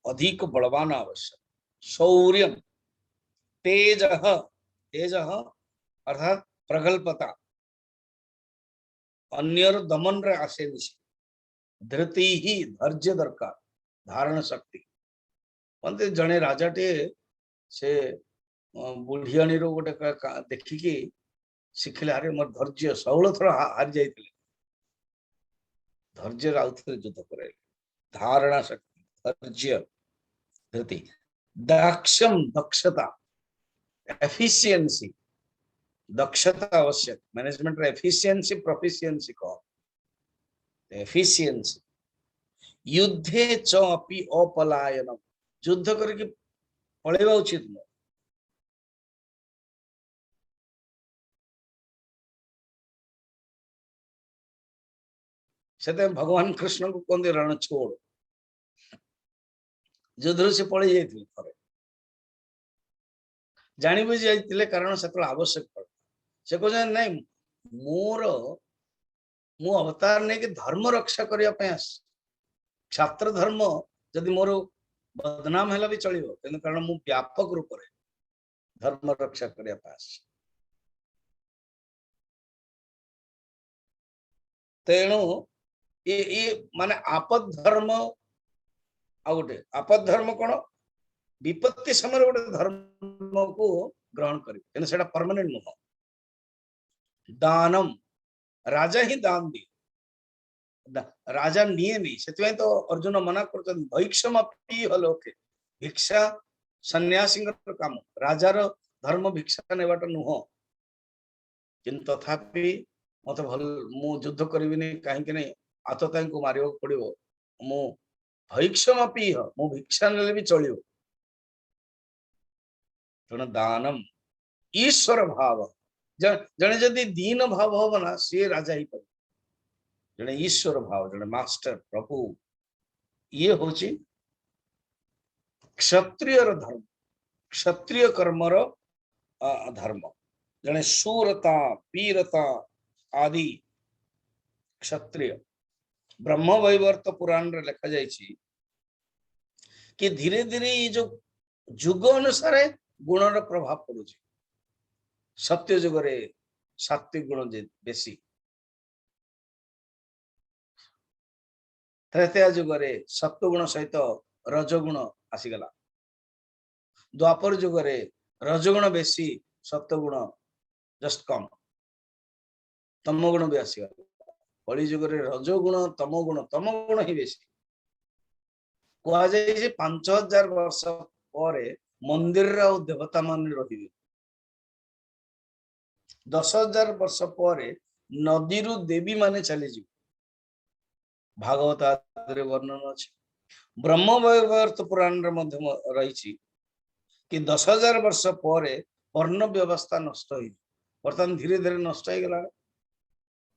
A: अधिक बलवान आवश्यक शौर्यम तेज तेज अर्थात प्रगल्भता अन्यर दमन रे आसे धृति ही धैर्य दरकार धारण शक्ति कहते जड़े राजाटे से बुढ़ियाणी रो गोटे देखिकी शिखिले अरे मोर धैर्य 16 थर हारी जाइए धैर्य आउे युद्ध कर धारणा शक्ति धैर्य धृति दाक्षम दक्षता एफिशिएंसी दक्षता आवश्यक मैनेजमेंट रे एफिशिएंसी प्रोफिशिएंसी कह एफिशिएंसी युद्धे च अपि अपलायनम युद्ध करके पळेबा उचित न से भगवान कृष्ण को कहते रण छोड़ युद्ध से पड़े जाइए थरे जानी बुझी जाइए कारण से आवश्यक पड़ से कहते नहीं मोर मु अवतार नहीं कि धर्म रक्षा करने छात्र धर्म जदि मोर बदनाम है भी चलो कि कारण मु व्यापक रूप से धर्म रक्षा करने तेणु ये माने आपद धर्म आ गोटे आपद धर्म कौन विपत्ति समय गोटे धर्म को ग्रहण कर परमानेंट नुह दानम राजा ही दान दिए राजा निये नहीं से तो अर्जुन मना कर भैक्षम लोके भिक्षा सन्यासी काम राजार धर्म भिक्षा नेबाट नुह किंतु तथापि मत भल मु युद्ध करी कहीं नहीं आतता को मार पड़ो मु भैक्षम मु भिक्षा ने भी चलो तेणु दानम ईश्वर भाव जने जदि दीन भाव हम ना सी राजा ही पर जने ईश्वर भाव जने मास्टर प्रभु ये हूँ क्षत्रिय धर्म क्षत्रिय कर्मर धर्म जने शूरता वीरता आदि क्षत्रिय ब्रह्म वैवर्त पुराण रे लिखा जाइछि कि धीरे धीरे ये जो जुग अनुसार गुणर प्रभाव पड़ुछि सत्य जुग रे सात्विक गुण बेसी त्रेतया जुग रे सत्व गुण सहित रजगुण आसीगला द्वापर जुग रे रजगुण बेसी सत्व गुण जस्ट कम तम गुण भी आसीगला कली जुग रे रजगुण तम गुण ही बेसी कह जाए 5000 वर्ष पर मंदिर देवता मान रही 10,000 वर्ष पर नदी रु देवी माने चली जी भागवत आदि वर्णन अछि ब्रह्म वैवर्त पुराण रे मध्य रही कि 10,000 वर्ष पर वर्ण व्यवस्था नष्ट हो बर्तमान धीरे धीरे नष्ट हो गला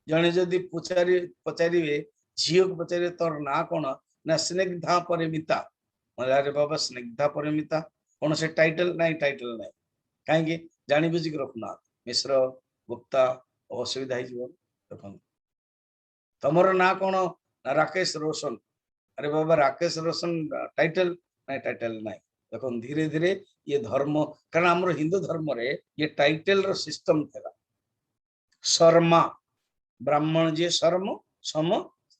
A: जने जदि पचारे झील को पचारे तोर ना कौन ना स्निग्धा परिमिता अरे बाबा स्निग्धा परिमिता कौन से टाइटल नहीं कहीं जानी बुझी रखुना मिश्र गुप्ता असुविधा देख तमर ना कौन ना राकेश रोशन अरे बाबा राकेश रोशन टाइटल नहीं देखो धीरे धीरे ये धर्म कारण आम हिंदू धर्म रे ये टाइटल रो सिस्टम था शर्मा ब्राह्मण जी शर्म सम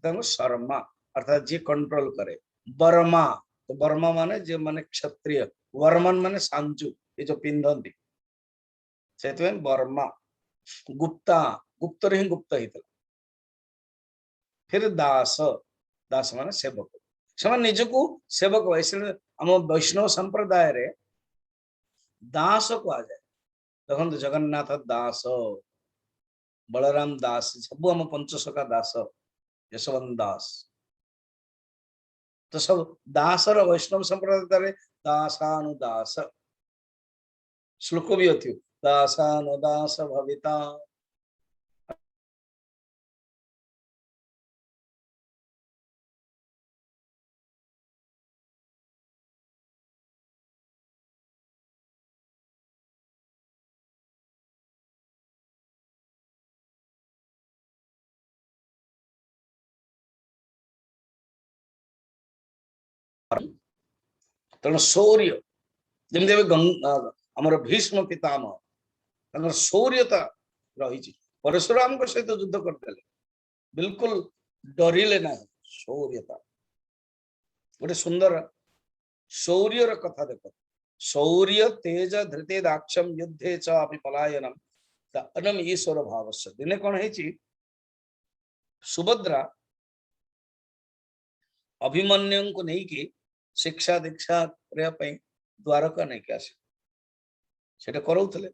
A: शर्मा अर्थात जी कंट्रोल करे वर्मा तो वर्मा माने जे माने क्षत्रिय वर्मन माने सांजु ये जो पिंधती से वर्मा गुप्ता गुप्त रे ही गुप्त हितला फिर दास दास माने सेवक से निजको सेवक ऐसे आम वैष्णव संप्रदाय रे दास कह जाए देखो जगन्नाथ दास बलराम दास सब आम पंचसखा दास यशवंत दास तो सब दासर वैष्णव संप्रदाय दासानुदास श्लोक भी अच्छी दासानुदास भविता तेणु शौर्य जमी आमर भीष्म पितामह शौर्यता रही परशुराम सहित युद्ध करते बिल्कुल डरिले ना शौर्यता गोटे सुंदर शौर्यर कथा देख शौर्य तेज धृते दाक्षम युद्धे चापि पलायनम अनम ईश्वर भावस्य दिने कौन है सुभद्रा अभिमन्यु को नहीं कि शिक्षा दीक्षा द्वारका नहीं कि आसे सेटा कराउथले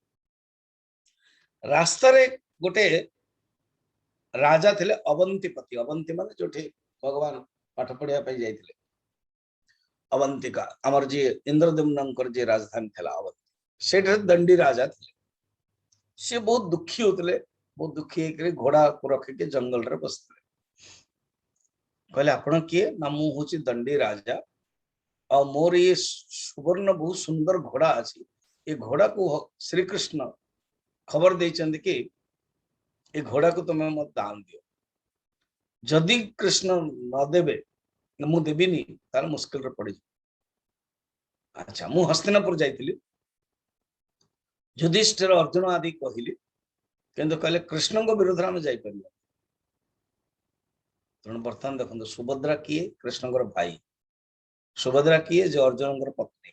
A: रास्ता रे गोटे राजा थिले अवंतीपति अवंती माने जोठे भगवान पाठ पढ़िया पे जाइथिले अवंतिका अमर जी इंद्रदम्नकर जी राजधानी थिला अवंती सेठे दंडी राजा थिले से बहुत दुखी होतले बहुत दुखी होकर घोड़ा को रख के जंगल रे बसले कहले आपण किए ना मु होची दंडी राजा और मोर ये सुवर्ण बहुत सुंदर घोड़ा अछि ये घोड़ा को श्री कृष्ण खबर देचंद कि ये घोड़ा को तुम्हें मत दान दियो जदि कृष्ण न देबे मु देबिनी तार मुश्किल रे पड़ी अच्छा मु हस्तिनापुर जाइतिली युधिष्ठिर अर्जुन आदि कहली किंतु कहले कृष्ण को विरोध में जाई परियो तेणु बर्तमान देखो सुभद्रा किए कृष्ण भाई सुभद्रा किए जो अर्जुन पत्नी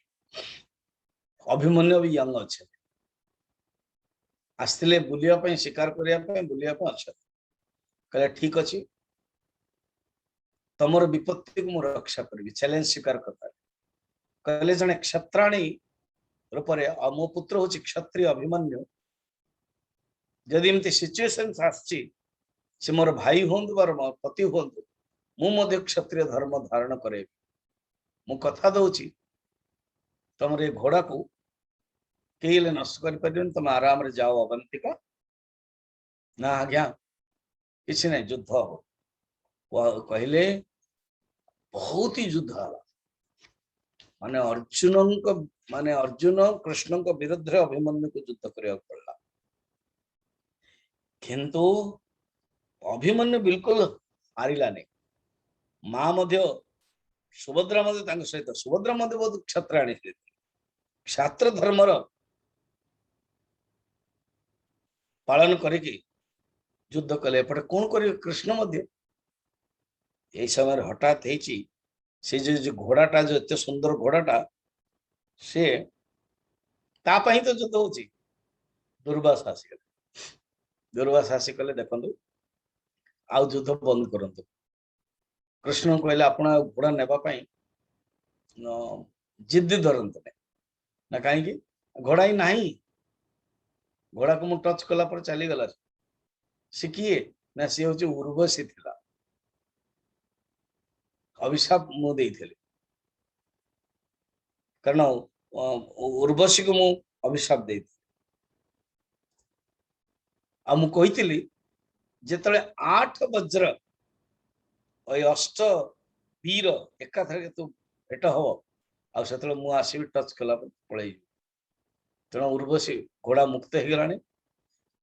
A: अभिमन्यु भी यंग अच्छे आसते बुलिया शिकार करने बुलिया अच्छा कहले ठीक अच्छे तमर विपत्ति को मुझे रक्षा करी चैलेंज स्वीकार करता कहले जने क्षत्राणी रूप मो पुत्र हूँ क्षत्रिय अभिमन्यु जदि एमती सिचुएशन आसी से मोर भाई हूँ पति हूँ मु क्षत्रिय धर्म धारण करे मु कथा दौची तुम ये घोड़ा को कहीं नष्ट कर तुम आराम रे जाओ अवंतिका ना आज्ञा किसी नहीं युद्ध हो कहले बहुत ही युद्ध है माने अर्जुन कृष्ण को विरुद्ध अभिमन्यु को युद्ध करने पड़ा किंतु अभिमन्यु बिल्कुल हारिलानी माँ मध्य सुभद्रा सहित सुभद्रा बहुत क्षत्राणी क्षात्र धर्मर पालन करके युद्ध कले एपटे कौन कर कृष्ण मध्य यही समय हठात से जो घोड़ाटा जो एत सुंदर घोड़ाटा से तापाई तो युद्ध होची दुर्वासा आसी कले देखंतु आउ युद्ध बंद करंतु कृष्ण कहले आपण घोड़ा नेबा पई जिद्दी धरंतु ना कहीं घोड़ा ही नहीं घोड़ा को मु टच कला पर चली गला सी किए ना सी हूँ उर्वशी थिला अभिशाप मु देइथिले कारण उर्वशी को मु अभिशाप देइथि आ मु कहिथिली जेतले 8 वज्र ओय अष्ट वीर एकाथरे तू भेट हबो आ सेतले मु आसीबी टच कला पर पळेई तेणु उर्वशी घोड़ा मुक्त हो गलानी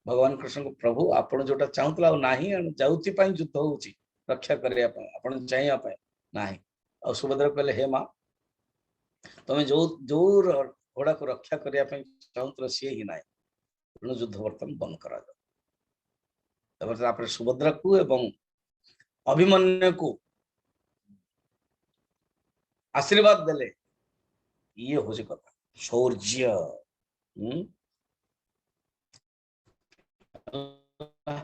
A: भगवान कृष्ण को प्रभु आपण जोटा चाहूला नाही जाउती पई युद्ध होउची रक्षा करिया पई आपण चाहिया पई नाही आ सुभद्रा कहले हे मां तमे जो जो घोड़ा को रक्षा करिया पई चाहूला सी ही नाही तेणु युद्ध वर्तमान बंद करा जाओ तबर आपरे सुभद्रा को एवं अभिमन्यु को आशीर्वाद देले ये होची कथा शौर्य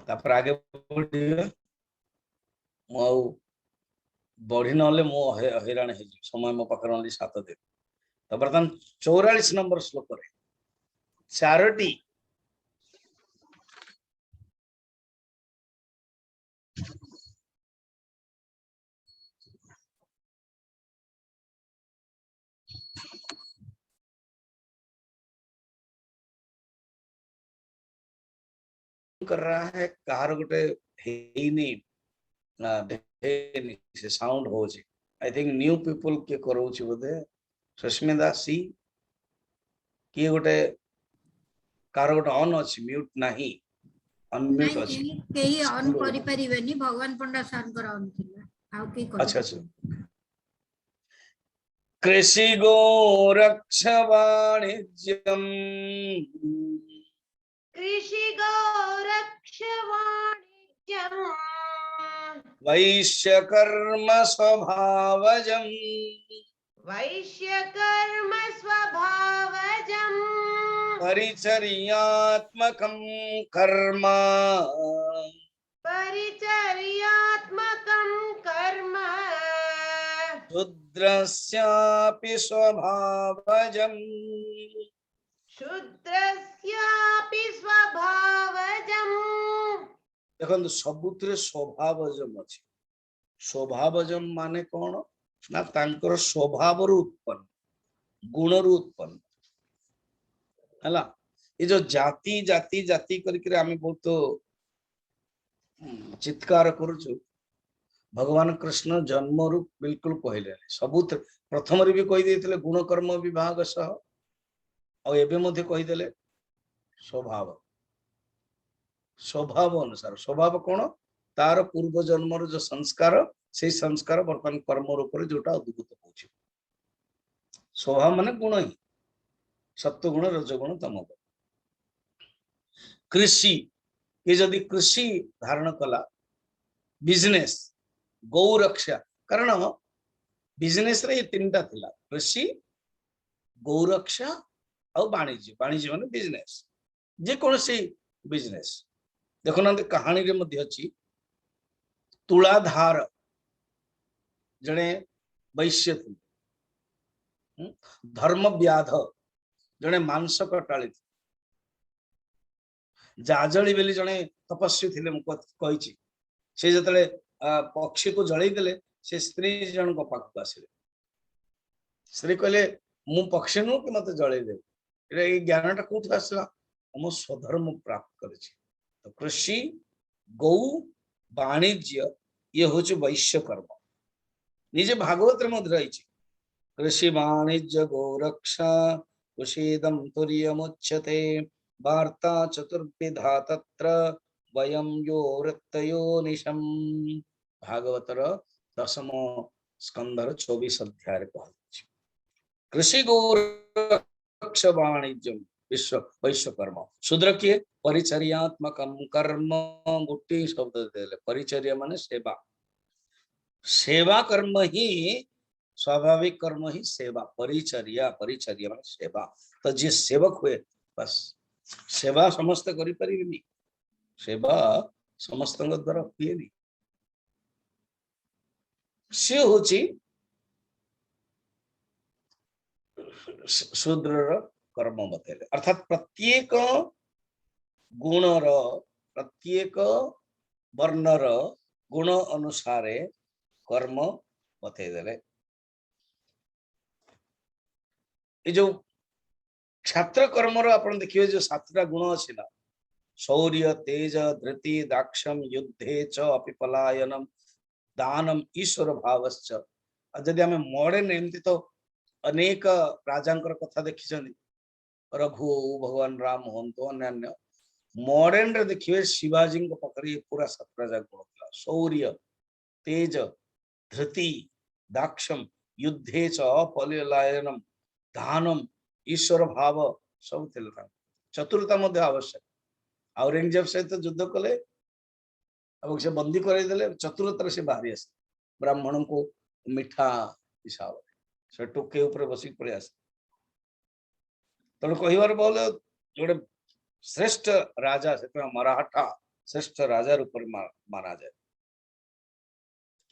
A: तापर आगे बढ़ी ना मो हैरान है समय मो पाखर ओनली 7 दिन तो बर्तमान 44 नंबर श्लोक रे चारोटी कर रहा है कार गोटे से साउंड हो आई थिंक न्यू पीपल के करोची बोधे सुस्मिता सी किए गोटे कार गोटे ऑन अछि म्यूट नाही अनम्यूट अछि
D: केही ऑन करि परिबेनी भगवान पंडा सान कर ऑन थिला आउ के कर
A: अच्छा अच्छा कृषि गोरक्ष वाणिज्यम
B: कृषि गोरक्ष वाणिज्यम
A: वैश्य कर्म स्वभावजम
B: वैश्य कर्म स्वभावजम
A: परिचर्यात्मकं कर्म
B: परिचर्यात्मकं कर्म
A: शूद्रस्यापि स्वभावजम्
B: शूद्रस्यापि स्वभावजम्
A: देखो सबुथिरे स्वभावजम अछि स्वभावजम माने कौन ना तांकर स्वभाव उत्पन्न गुण उत्पन्न हला ये जो जाति जाति जाति करके आम बहुत चित्कार करुचु भगवान कृष्ण जन्म रु बिल्कुल कहले सबु प्रथम भी कहीदे गुण कर्म विभाग सह कहीदे स्वभाव स्वभाव अनुसार स्वभाव कौन तार पूर्व जन्म जो संस्कार से संस्कार बर्तमान कर्म रूप जोटा उद्भूत हो स्वभाव माने गुण ही सत्व गुण रजगुण तम गुण कृषि ये जदि कृषि धारण कला बिजनेस गौ रक्षा कारण बिजनेस रे तीनटा थिला कृषि गौ रक्षा और वाणिज्य वाणिज्य माने बिजनेस जे कौन सी बिजनेस देखो ना कहानी रे मध्य अछि तुलाधार जने वैश्य थे धर्म व्याध जने मांस कटाली जाजली बेली जने तपस्वी थे कही से जतले पक्षी को जलई देले से स्त्री जन को पाख आसिले स्त्री कहले मु पक्षी नु कि मते जलई दे ए ज्ञानटा कोठ आसला हम स्वधर्म प्राप्त करिछि तो कृषि गौ वाणिज्य ये हूँ वैश्य कर्म निजे भागवत मध्य रही कृषि वाणिज्य गोरक्षा कुशीदं तुर्यमुच्यते वार्ता चतुर्विधा तत्र वयं यो वृत्तयो निशम। भागवतर 10 स्कंदर 24 अध्याय कहछि कृषि गोरक्ष वाणिज्यम विश्व वैश्वकर्म शूद्र किए परिचर्यात्मकम कर्म गोटे शब्द देले परिचर्या माने सेवा सेवा कर्म ही स्वाभाविक कर्म ही सेवा परिचर्या परिचर्या माने सेवा तो जे सेवक हुए बस सेवा समस्त करि परिबेनी सेवा समस्त द्वारा हुएनी से होची शूद्र कर्म बतेले अर्थात प्रत्येक गुणर प्रत्येक वर्णर गुण अनुसारे कर्म बतेदेले ये जो छात्र कर्मर आपण देखिए जो 7टा गुण अछि ना शौर्य तेज धृति दाक्षम युद्धे च अपि पलायनम दानम ईश्वर भावश्च जदि आमे मॉडर्न एमती तो अनेक राजांकर कथा देखिछन्ति रघु भगवान राम होंतो अन्य मॉडर्न रे देखिए शिवाजी को पकड़ी पूरा 7 राजा गुण था शौर्य तेज धृति दाक्षम युद्धे च अपलायनम दानम ईश्वर भाव सब थिला चतुरता मध्य आवश्यक औरंगजेब सहित युद्ध कले अब से बंदी कराई देले चतुरता से बाहरी आसे ब्राह्मण को मिठा हिसाब से टोके ऊपर बसी पड़े आसे तेणु कहबार बोले जोड़े श्रेष्ठ राजा से मराठा श्रेष्ठ राजा रूप माना जाए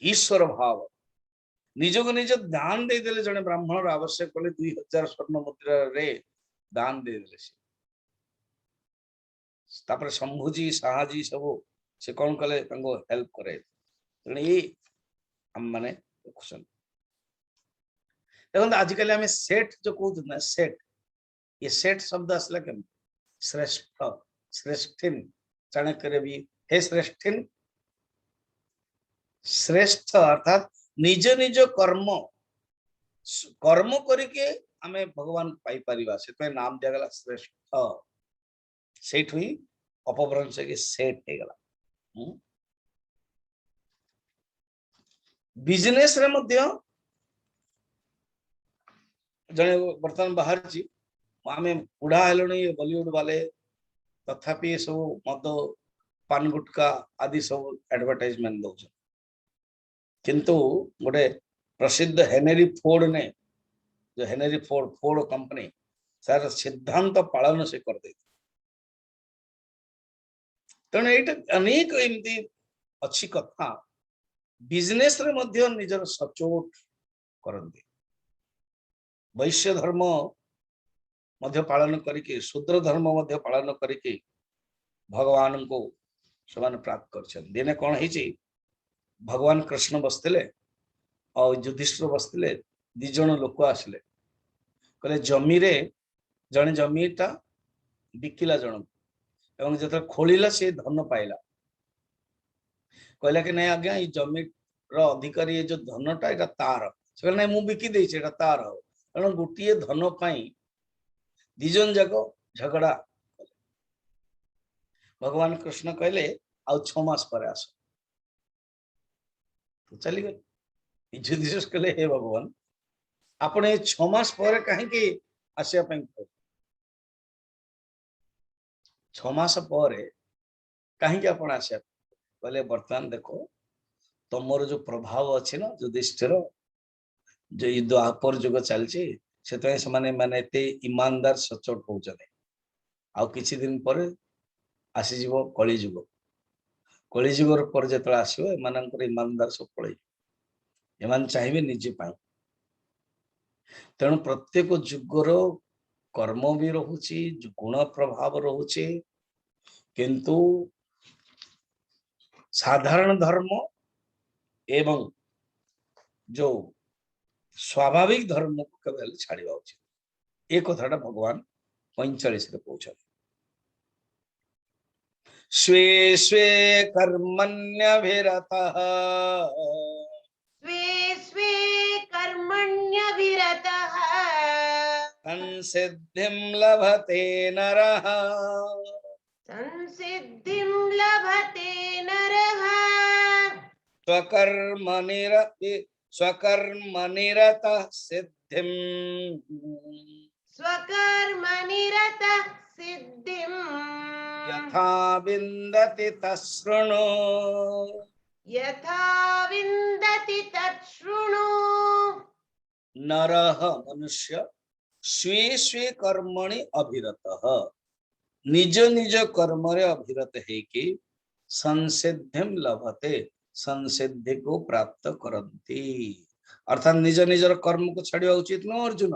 A: ईश्वर भाव निज को निज दान दे देले जने ब्राह्मण आवश्यक कले 2000 स्वर्ण मुद्रा रे दान दे देले तापर शंभुजी साहाजी सब से कौन कले तंगो हेल्प करे ये हम माने क्वेश्चन देखो आजिकल हमें सेट जो कहते ना सेट ये सेट शब्द असला के श्रेष्ठ श्रेष्ठिन चाणक्य भी हे श्रेष्ठिन श्रेष्ठ अर्थात निज निज कर्म कर्म करके आमे भगवान पाई परिबा से नाम दिया गला श्रेष्ठ सेठ हुई अपभ्रंश के सेठ हे गला बिजनेस रे मध्य जने वर्तमान बाहर जी आमे बुढ़ा हेलणी बॉलीवुड वाले तथापि सब मद पान गुटका आदि सब एडवर्टाइजमेंट दौछ किंतु गोटे प्रसिद्ध हेनरी फोर्ड ने जो हेनरी फोर्ड कंपनी सार सिद्धांत पालन से कर दे तेणु ये अनेक एमती अच्छी कथा बिजनेस रे मध्य निजर सचोट करते वैश्य धर्म मध्य पालन करके शूद्र धर्म मध्य पालन करके भगवान को समान प्राप्त कर दिने कौन है भगवान कृष्ण बसते और युधिष्ठिर बसते दिज लोक आसिले कहले जमी रे जने जमीटा बिकिला जन एवं जो खोलिला से धन पाइला कहला कि नहीं आज्ञा ये जमी अधिकारी ये जो धनटा ये तार से कहले नहीं मु बिकी देछि एटा तार कारण गोटे धन पाई दिजन जाक झगड़ा भगवान कृष्ण कहले आ 6 मास पर आस तो चली गए युधिष्ठिर कहले हे भगवान आपण 6 मास पर कहीं आसिया 6 मास पर कहीं आप आसिया कहले वर्तमान देखो तुमर जो प्रभाव अच्छी ना युधिष्ठिर जो द्वापर जुग चलती से माने ईमानदार सचोट होचने आ किछि दिन पर आसीज कलिजुग कलिजुगर पर जो आसो एम ईमानदार सब पड़े एम चाहिए निजे पाई तेणु प्रत्येक जुगर कर्म भी रोचे गुण प्रभाव रोचे किंतु साधारण धर्म एवं जो स्वाभाविक धर्म को केवल छाड़ा उचित ये कथाटा भगवान 45 कहते स्वे स्वे कर्मण्यभिरतः
B: स्वे स्वे कर्मण्यभिरतः
A: संसिद्धिं लभते नरः
B: संसिद्धिं लभते नरः
A: स्वकर्मनिरतः सिद्धिं
B: स्वकर्मनिरतः सिद्धिं
A: यथा विन्दति तच्छृणु
B: यथा विन्दति तच्छृणु
A: नरः मनुष्य स्वे स्वे कर्मणि अभिरतः निज निज कर्म रे अभिरत है कि संसिद्धिं लभते संसिद्धि को प्राप्त करती अर्थात निज निजर कर्म को छाड़िया उचित न अर्जुन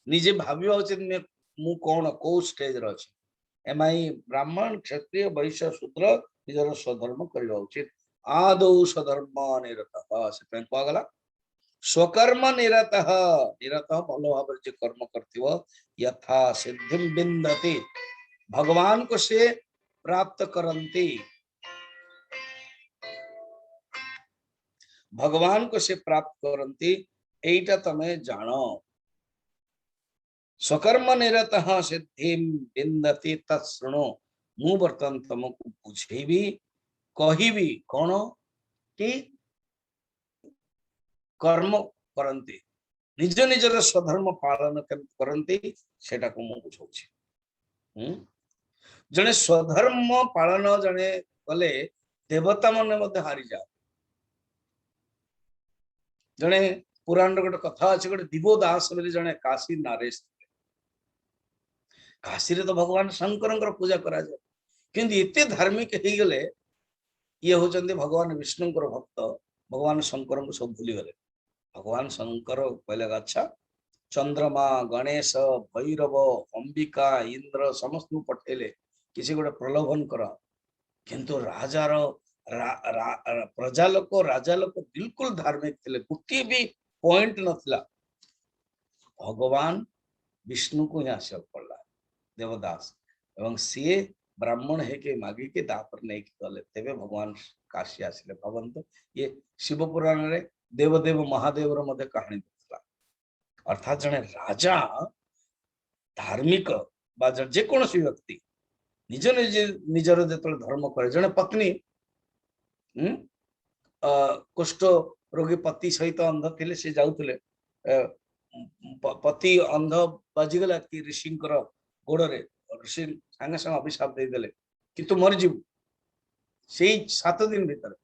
A: निजे भाविया उचित मु कौन को स्टेज रे अछि एम आई ब्राह्मण क्षत्रिय वैश्य शूद्र निजर स्वधर्म करवा उचित आदौ स्वधर्म निरतः से कहगला स्वकर्म निरतः निरतः भलो भाव जे कर्म करथिवो यथा सिद्धिं विन्दति भगवान को से प्राप्त करंती भगवान को से प्राप्त करंती एटा तमे जानो स्वकर्म निरतः सिद्धिं विन्दति तत्शृणु मु वर्तन तुमको बुझेबी कहिबी कोन कि कर्म करंती निज निजर स्वधर्म पालन करंती सेटा को मु बुझाउछि जने स्वधर्म पालन जने कले देवता मन मध्य हारी जा जने पुराण गोटे कथा अछि गोटे दिवोदास बोली जने काशी नारेश काशी रे तो भगवान शंकर पूजा करा जाए किंतु एते धार्मिक हे गले ये होचंदी भगवान विष्णु भक्त भगवान शंकर को सब भूली गले भगवान शंकर कहले अच्छा चंद्रमा गणेश भैरव अंबिका इंद्र समस्त पठेले किसी गोटे प्रलोभन कर किंतु राजार प्रजा लोक राजा लोक बिल्कुल धार्मिक थे गोटे भी पॉइंट नथिला भगवान विष्णु को ही आशा पड़ा देवदास एवं सी ब्राह्मण है के मागी के दापर नहीं गले तेरे भगवान काशी आसिले भावंत ये शिव पुराण रे देवदेव महादेव मध्य कहानी देखला अर्थात जने राजा धार्मिक बा जेकोसी व्यक्ति निज निज निजर जो धर्म करे जने पत्नी कुष्ठ रोगी पति सहित अंध थिले से जाउथिले पति अंध बाजिगला कि ऋषि गोड़े ऋषि सांगे संग अभिशाप दे देले कि तू मर जीव से 7 दिन भीतर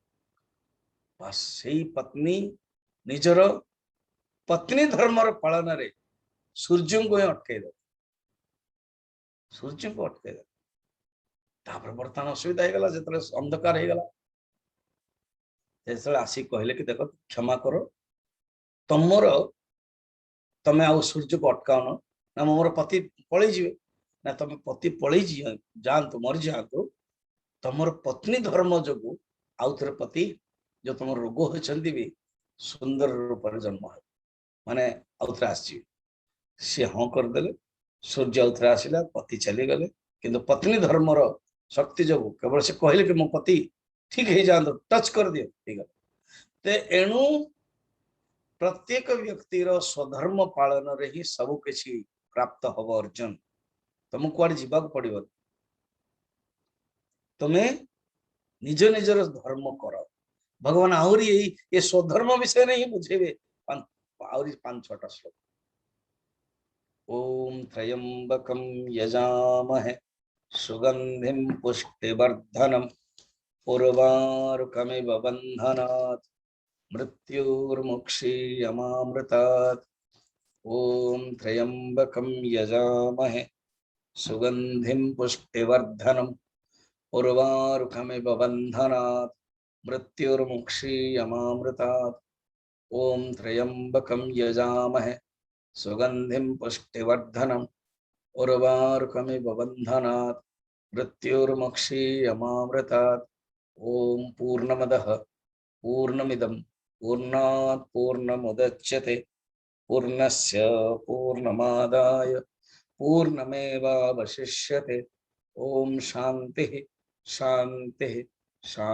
A: बस से पत्नी निजर पत्नी धर्मर पालन रे सूर्य को अटकई दे सूर्य को अटकई दे बर्तमान असुविधा हो गला जो अंधकार हो गला आसी कहले कि देखो क्षमा करो तुमर तमें आउ सूर्य को अटकाउन ना मोर पति पलि जीवे ना तुम पति पलि जातु मरी जातु तुमर पत्नी धर्म जो आउ थे पति जो तुम रोग होती भी सुंदर रूप जन्म है माने आउ थे आसी सी हाँ करदे सूर्य आउ थे आसला पति चली गले किंतु पत्नी धर्मर शक्ति जो केवल से कहले कि मो पति ठीक है जान टच कर दियो ठीक है ते एणु प्रत्येक व्यक्तिर स्वधर्म पालन रे ही सब किछि प्राप्त हब अर्जुन तुम कुआडे जीवाक पड़िबो तुम्हें निज निजर धर्म कर भगवान आहुरी ये स्वधर्म विषय नहीं बुझेबे आहुरी 5-6टा श्लोक ओम त्र्यंबकं यजामहे सुगंधिं पुष्टिवर्धनम् उर्वारुकमिव बन्धनात् मृत्युर्मुक्षीयमामृतात् ओम त्र्यंबकं यजामहे सुगंधिं पुष्टिवर्धनम् उर्वारुकमिव बन्धनात् मृत्युर्मुक्षीयमामृतात् ओम त्र्यंबकं यजामहे सुगंधिं पुष्टिवर्धनम् उर्वारुकमिव बन्धनात् मृत्युर्मुक्षीयमामृतात् ओम पूर्णमदः पूर्णमिदं पूर्णात् पूर्णमुदच्यते पूर्णस्य पूर्णमादाय पूर्णमेवावशिष्यते ओम शांति शांति शांति।